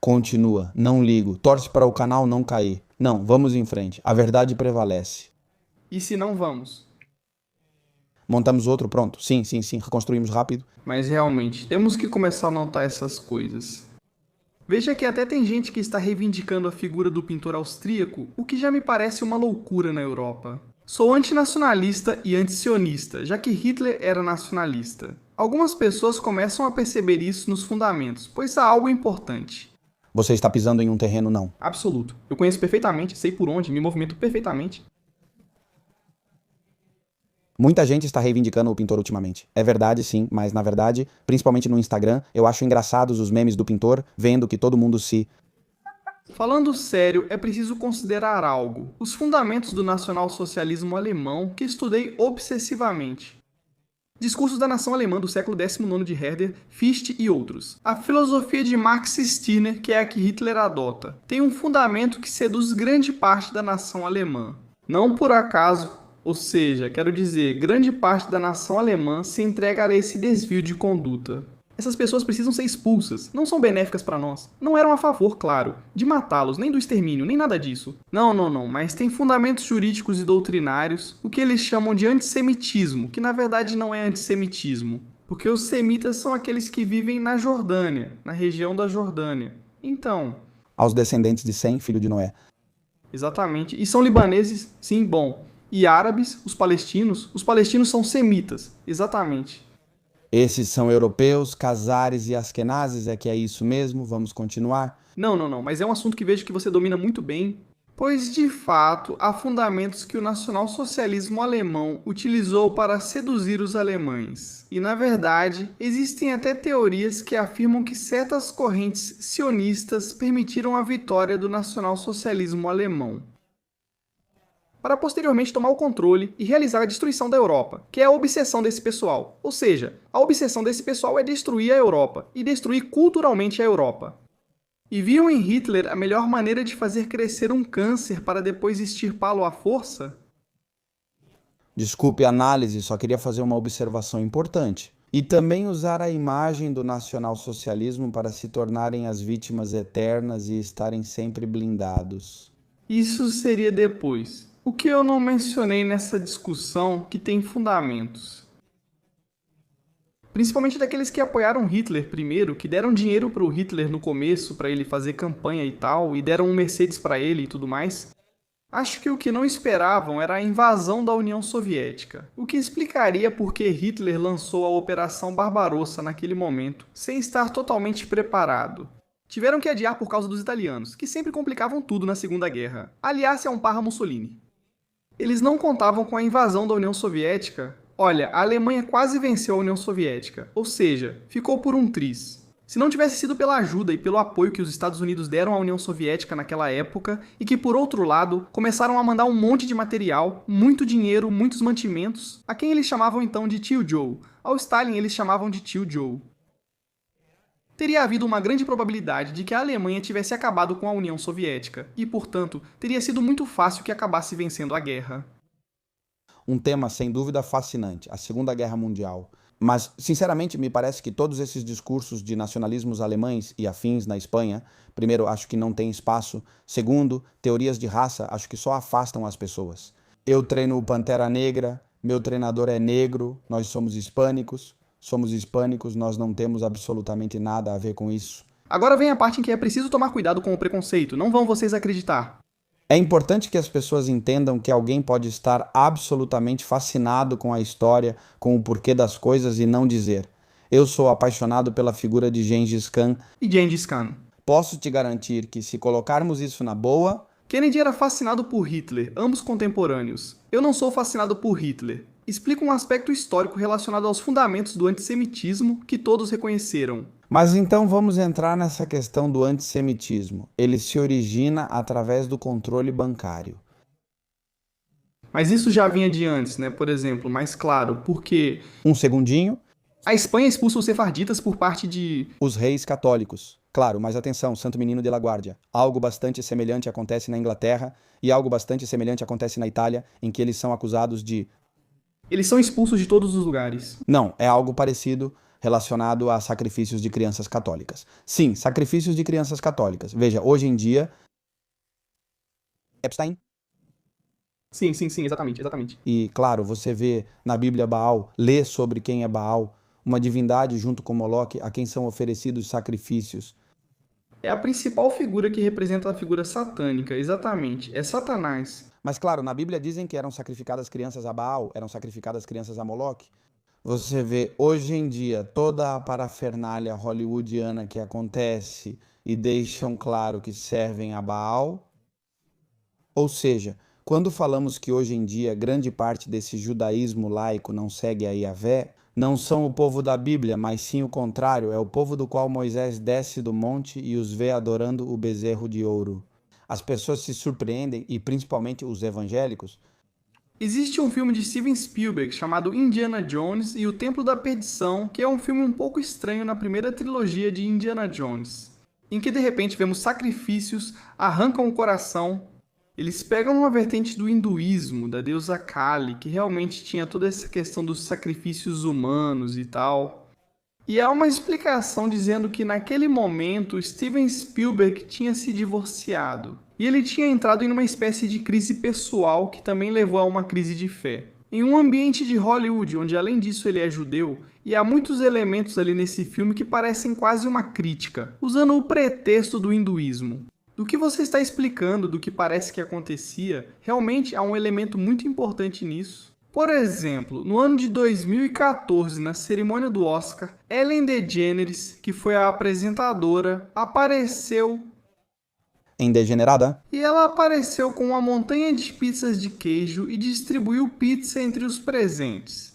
Continua. Não ligo. Torce para o canal não cair. Não, vamos em frente. A verdade prevalece. E se não vamos? Montamos outro? Pronto. Sim. Reconstruímos rápido. Mas realmente, temos que começar a notar essas coisas. Veja que até tem gente que está reivindicando a figura do pintor austríaco, o que já me parece uma loucura na Europa. Sou antinacionalista e antisionista, já que Hitler era nacionalista. Algumas pessoas começam a perceber isso nos fundamentos, pois há algo importante. Você está pisando em um terreno não. Absoluto. Eu conheço perfeitamente, sei por onde, me movimento perfeitamente. Muita gente está reivindicando o pintor ultimamente. É verdade, sim, mas na verdade, principalmente no Instagram, eu acho engraçados os memes do pintor, vendo que todo mundo se... Falando sério, é preciso considerar algo. Os fundamentos do nacionalsocialismo alemão que estudei obsessivamente. Discursos da nação alemã do século XIX de Herder, Fichte e outros. A filosofia de Max Stirner, que é a que Hitler adota, tem um fundamento que seduz grande parte da nação alemã. Não por acaso... Ou seja, quero dizer, grande parte da nação alemã se entrega a esse desvio de conduta. Essas pessoas precisam ser expulsas, não são benéficas para nós. Não eram a favor, claro, de matá-los, nem do extermínio, nem nada disso. Não, mas tem fundamentos jurídicos e doutrinários, o que eles chamam de antissemitismo, que na verdade não é antissemitismo. Porque os semitas são aqueles que vivem na Jordânia, na região da Jordânia. Então... Aos descendentes de Sem, filho de Noé. Exatamente, e são libaneses, sim, bom... E árabes, os palestinos são semitas, exatamente. Esses são europeus, cazares e askenazes, é que é isso mesmo? Vamos continuar? Não, mas é um assunto que vejo que você domina muito bem. Pois, de fato, há fundamentos que o nacionalsocialismo alemão utilizou para seduzir os alemães. E, na verdade, existem até teorias que afirmam que certas correntes sionistas permitiram a vitória do nacionalsocialismo alemão, para posteriormente tomar o controle e realizar a destruição da Europa, que é a obsessão desse pessoal. Ou seja, a obsessão desse pessoal é destruir a Europa, e destruir culturalmente a Europa. E viam em Hitler a melhor maneira de fazer crescer um câncer para depois extirpá-lo à força? Desculpe a análise, só queria fazer uma observação importante. E também usar a imagem do nacionalsocialismo para se tornarem as vítimas eternas e estarem sempre blindados. Isso seria depois. O que eu não mencionei nessa discussão que tem fundamentos. Principalmente daqueles que apoiaram Hitler primeiro, que deram dinheiro para o Hitler no começo, para ele fazer campanha e tal, e deram um Mercedes para ele e tudo mais. Acho que o que não esperavam era a invasão da União Soviética, o que explicaria por que Hitler lançou a Operação Barbarossa naquele momento, sem estar totalmente preparado. Tiveram que adiar por causa dos italianos, que sempre complicavam tudo na Segunda Guerra. Aliás, é um parra Mussolini. Eles não contavam com a invasão da União Soviética, Olha, a Alemanha quase venceu a União Soviética, ou seja, ficou por um triz. Se não tivesse sido pela ajuda e pelo apoio que os Estados Unidos deram à União Soviética naquela época, e que, por outro lado, começaram a mandar um monte de material, muito dinheiro, muitos mantimentos, a quem eles chamavam então de Tio Joe, ao Stalin eles chamavam de Tio Joe. Teria havido uma grande probabilidade de que a Alemanha tivesse acabado com a União Soviética, e, portanto, teria sido muito fácil que acabasse vencendo a guerra. Um tema sem dúvida fascinante, a Segunda Guerra Mundial. Mas, sinceramente, me parece que todos esses discursos de nacionalismos alemães e afins na Espanha, primeiro, acho que não tem espaço. Segundo, teorias de raça, acho que só afastam as pessoas. Eu treino o Pantera Negra, meu treinador é negro, nós somos hispânicos, nós não temos absolutamente nada a ver com isso. Agora vem a parte em que é preciso tomar cuidado com o preconceito, não vão vocês acreditar. É importante que as pessoas entendam que alguém pode estar absolutamente fascinado com a história, com o porquê das coisas e não dizer. Eu sou apaixonado pela figura de Gengis Khan. E Gengis Khan? Posso te garantir que se colocarmos isso na boa... Kennedy era fascinado por Hitler, ambos contemporâneos. Eu não sou fascinado por Hitler. Explica um aspecto histórico relacionado aos fundamentos do antissemitismo que todos reconheceram. Mas então vamos entrar nessa questão do antissemitismo. Ele se origina através do controle bancário. Mas isso já vinha de antes, né? Por exemplo, mais claro, porque... Um segundinho. A Espanha expulsa os sefarditas por parte de... Os reis católicos. Claro, mas atenção, Santo Menino de la Guardia. Algo bastante semelhante acontece na Inglaterra e algo bastante semelhante acontece na Itália, em que eles são acusados de... Eles são expulsos de todos os lugares. Não, é algo parecido relacionado a sacrifícios de crianças católicas. Sim, sacrifícios de crianças católicas. Veja, hoje em dia... Epstein? Sim, exatamente. E, claro, você vê na Bíblia Baal, lê sobre quem é Baal, uma divindade junto com Moloque, a quem são oferecidos sacrifícios. É a principal figura que representa a figura satânica, exatamente. É Satanás. Mas, claro, na Bíblia dizem que eram sacrificadas crianças a Baal, eram sacrificadas crianças a Moloque. Você vê, hoje em dia, toda a parafernália hollywoodiana que acontece e deixam claro que servem a Baal. Ou seja, quando falamos que hoje em dia grande parte desse judaísmo laico não segue a Yahvé, não são o povo da Bíblia, mas sim o contrário, é o povo do qual Moisés desce do monte e os vê adorando o bezerro de ouro. As pessoas se surpreendem, e principalmente os evangélicos. Existe um filme de Steven Spielberg chamado Indiana Jones e o Templo da Perdição, que é um filme um pouco estranho na primeira trilogia de Indiana Jones, em que de repente vemos sacrifícios, arrancam o coração. Eles pegam uma vertente do hinduísmo, da deusa Kali, que realmente tinha toda essa questão dos sacrifícios humanos e tal. E há uma explicação dizendo que naquele momento Steven Spielberg tinha se divorciado. E ele tinha entrado em uma espécie de crise pessoal que também levou a uma crise de fé. Em um ambiente de Hollywood, onde além disso ele é judeu, e há muitos elementos ali nesse filme que parecem quase uma crítica, usando o pretexto do hinduísmo. Do que você está explicando, do que parece que acontecia, realmente há um elemento muito importante nisso. Por exemplo, no ano de 2014, na cerimônia do Oscar, Ellen DeGeneres, que foi a apresentadora, apareceu Em Degenerada? E ela apareceu com uma montanha de pizzas de queijo e distribuiu pizza entre os presentes.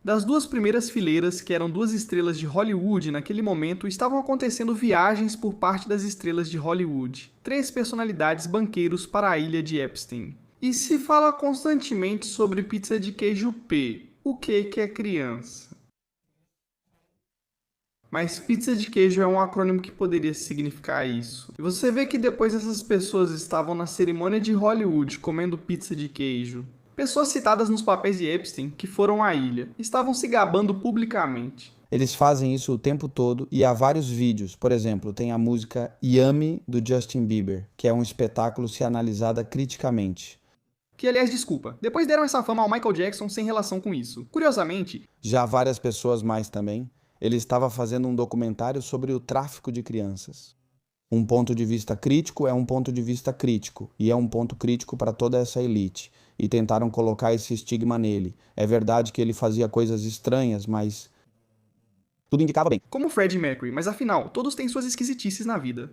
Das duas primeiras fileiras, que eram duas estrelas de Hollywood naquele momento, estavam acontecendo viagens por parte das estrelas de Hollywood. 3 personalidades banqueiros para a ilha de Epstein. E se fala constantemente sobre pizza de queijo P. O que é criança? Mas pizza de queijo é um acrônimo que poderia significar isso. E você vê que depois essas pessoas estavam na cerimônia de Hollywood comendo pizza de queijo. Pessoas citadas nos papéis de Epstein, que foram à ilha, estavam se gabando publicamente. Eles fazem isso o tempo todo e há vários vídeos. Por exemplo, tem a música Yummy do Justin Bieber, que é um espetáculo se analisada criticamente. Que, aliás, desculpa, depois deram essa fama ao Michael Jackson sem relação com isso. Curiosamente, já várias pessoas mais também, ele estava fazendo um documentário sobre o tráfico de crianças. Um ponto de vista crítico é um ponto de vista crítico, e é um ponto crítico para toda essa elite. E tentaram colocar esse estigma nele. É verdade que ele fazia coisas estranhas, mas tudo indicava bem. Como Freddie Mercury, mas afinal, todos têm suas esquisitices na vida.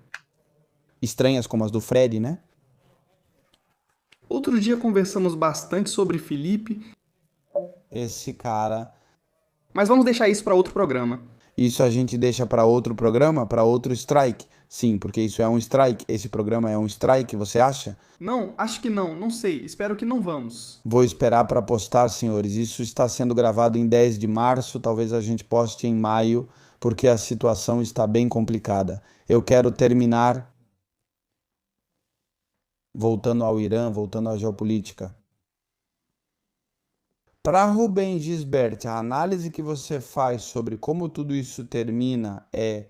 Estranhas como as do Fred, né? Outro dia conversamos bastante sobre Felipe esse cara. Mas vamos deixar isso para outro programa. Isso a gente deixa para outro programa, para outro strike. Sim, porque isso é um strike. Esse programa é um strike, você acha? Não, acho que não, não sei, espero que não vamos. Vou esperar para postar, senhores. Isso está sendo gravado em 10 de março, talvez a gente poste em maio, porque a situação está bem complicada. Eu quero terminar voltando ao Irã, voltando à geopolítica. Para Rubem Gisbert, a análise que você faz sobre como tudo isso termina é: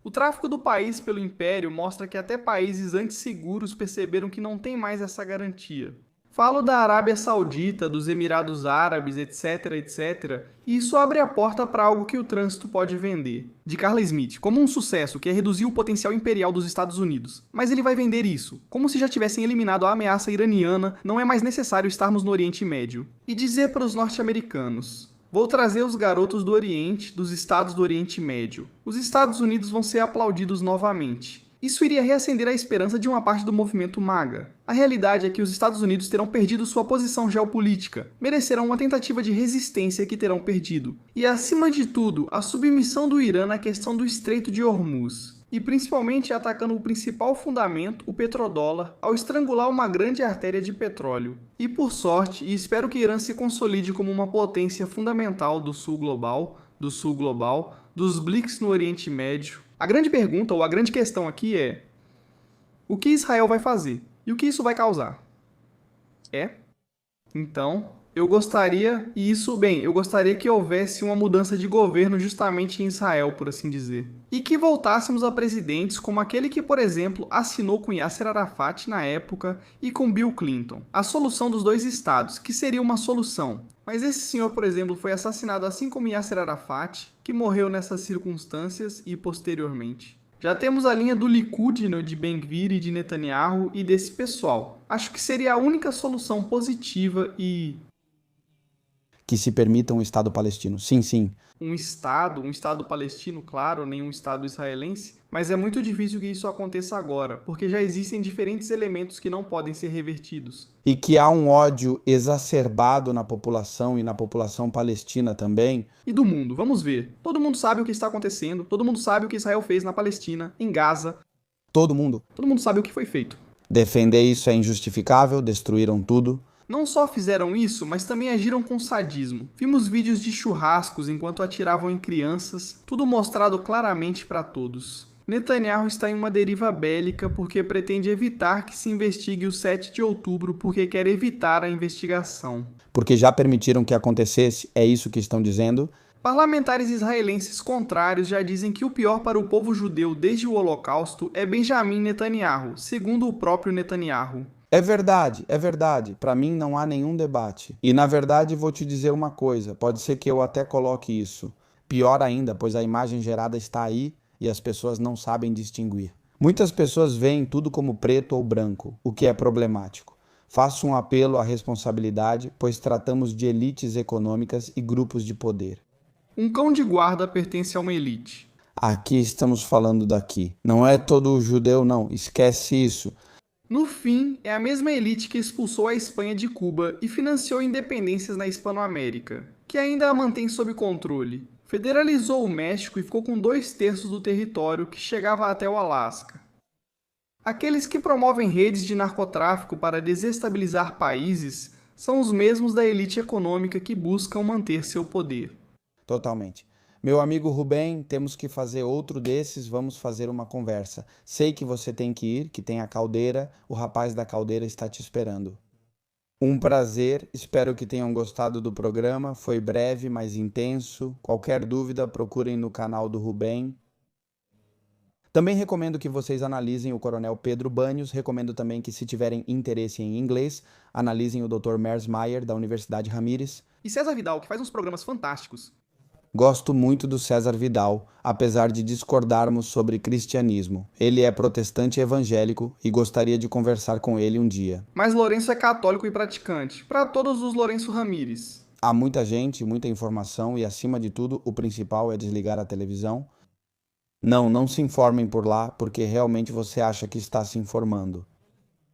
O tráfico do país pelo império mostra que até países antes seguros perceberam que não tem mais essa garantia. Falo da Arábia Saudita, dos Emirados Árabes, etc, etc, e isso abre a porta para algo que o trânsito pode vender. De Carla Smith, como um sucesso que é reduzir o potencial imperial dos Estados Unidos. Mas ele vai vender isso, como se já tivessem eliminado a ameaça iraniana, não é mais necessário estarmos no Oriente Médio. E dizer para os norte-americanos: vou trazer os garotos do Oriente, dos estados do Oriente Médio. Os Estados Unidos vão ser aplaudidos novamente. Isso iria reacender a esperança de uma parte do movimento MAGA. A realidade é que os Estados Unidos terão perdido sua posição geopolítica, merecerão uma tentativa de resistência que terão perdido. E acima de tudo, a submissão do Irã na questão do Estreito de Hormuz. E principalmente atacando o principal fundamento, o petrodólar, ao estrangular uma grande artéria de petróleo. E por sorte, e espero que Irã se consolide como uma potência fundamental do sul global, dos BRICS no Oriente Médio. A grande pergunta, ou a grande questão aqui é: o que Israel vai fazer? E o que isso vai causar? Então, eu gostaria que houvesse uma mudança de governo justamente em Israel, por assim dizer. E que voltássemos a presidentes como aquele que, por exemplo, assinou com Yasser Arafat na época e com Bill Clinton. A solução dos dois estados, que seria uma solução. Mas esse senhor, por exemplo, foi assassinado assim como Yasser Arafat, que morreu nessas circunstâncias e posteriormente. Já temos a linha do Likud, de Ben-Gvir e de Netanyahu e desse pessoal. Acho que seria a única solução positiva e que se permita um Estado palestino. Sim, sim. um Estado palestino, claro, nem um Estado israelense, mas é muito difícil que isso aconteça agora, porque já existem diferentes elementos que não podem ser revertidos. E que há um ódio exacerbado na população e na população palestina também. E do mundo, vamos ver. Todo mundo sabe o que está acontecendo, todo mundo sabe o que Israel fez na Palestina, em Gaza. Todo mundo sabe o que foi feito. Defender isso é injustificável, destruíram tudo. Não só fizeram isso, mas também agiram com sadismo. Vimos vídeos de churrascos enquanto atiravam em crianças, tudo mostrado claramente para todos. Netanyahu está em uma deriva bélica porque pretende evitar que se investigue o 7 de outubro porque quer evitar a investigação. Porque já permitiram que acontecesse, é isso que estão dizendo? Parlamentares israelenses contrários já dizem que o pior para o povo judeu desde o Holocausto é Benjamin Netanyahu, segundo o próprio Netanyahu. É verdade, é verdade. Para mim não há nenhum debate. E na verdade vou te dizer uma coisa, pode ser que eu até coloque isso. Pior ainda, pois a imagem gerada está aí e as pessoas não sabem distinguir. Muitas pessoas veem tudo como preto ou branco, o que é problemático. Faço um apelo à responsabilidade, pois tratamos de elites econômicas e grupos de poder. Um cão de guarda pertence a uma elite. Aqui estamos falando daqui. Não é todo judeu, não. Esquece isso. No fim, é a mesma elite que expulsou a Espanha de Cuba e financiou independências na Hispanoamérica, que ainda a mantém sob controle. Federalizou o México e ficou com 2/3 do território, que chegava até o Alasca. Aqueles que promovem redes de narcotráfico para desestabilizar países são os mesmos da elite econômica que buscam manter seu poder. Totalmente. Meu amigo Rubem, temos que fazer outro desses, vamos fazer uma conversa. Sei que você tem que ir, que tem a caldeira, o rapaz da caldeira está te esperando. Um prazer, espero que tenham gostado do programa, foi breve, mas intenso. Qualquer dúvida, procurem no canal do Rubem. Também recomendo que vocês analisem o Coronel Pedro Banhos, recomendo também que, se tiverem interesse em inglês, analisem o Dr. Mersmayer, da Universidade Ramírez. E César Vidal, que faz uns programas fantásticos. Gosto muito do César Vidal, apesar de discordarmos sobre cristianismo. Ele é protestante evangélico e gostaria de conversar com ele um dia. Mas Lourenço é católico e praticante, para todos os Lourenço Ramírez. Há muita gente, muita informação e, acima de tudo, o principal é desligar a televisão. Não se informem por lá, porque realmente você acha que está se informando.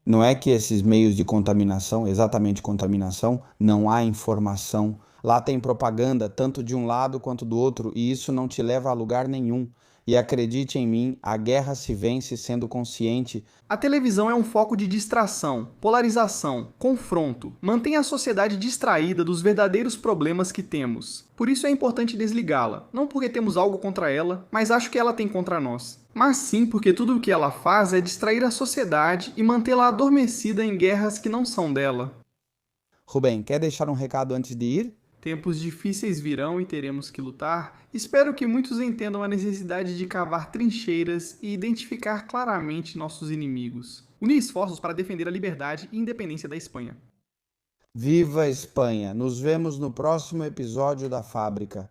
Não é que esses meios de contaminação, exatamente contaminação, não há informação. Lá tem propaganda tanto de um lado quanto do outro e isso não te leva a lugar nenhum. E acredite em mim, a guerra se vence sendo consciente. A televisão é um foco de distração, polarização, confronto. Mantém a sociedade distraída dos verdadeiros problemas que temos. Por isso é importante desligá-la, não porque temos algo contra ela, mas acho que ela tem contra nós. Mas sim porque tudo o que ela faz é distrair a sociedade e mantê-la adormecida em guerras que não são dela. Rubem, quer deixar um recado antes de ir? Tempos difíceis virão e teremos que lutar. Espero que muitos entendam a necessidade de cavar trincheiras e identificar claramente nossos inimigos. Unir esforços para defender a liberdade e independência da Espanha. Viva a Espanha! Nos vemos no próximo episódio da Fábrica.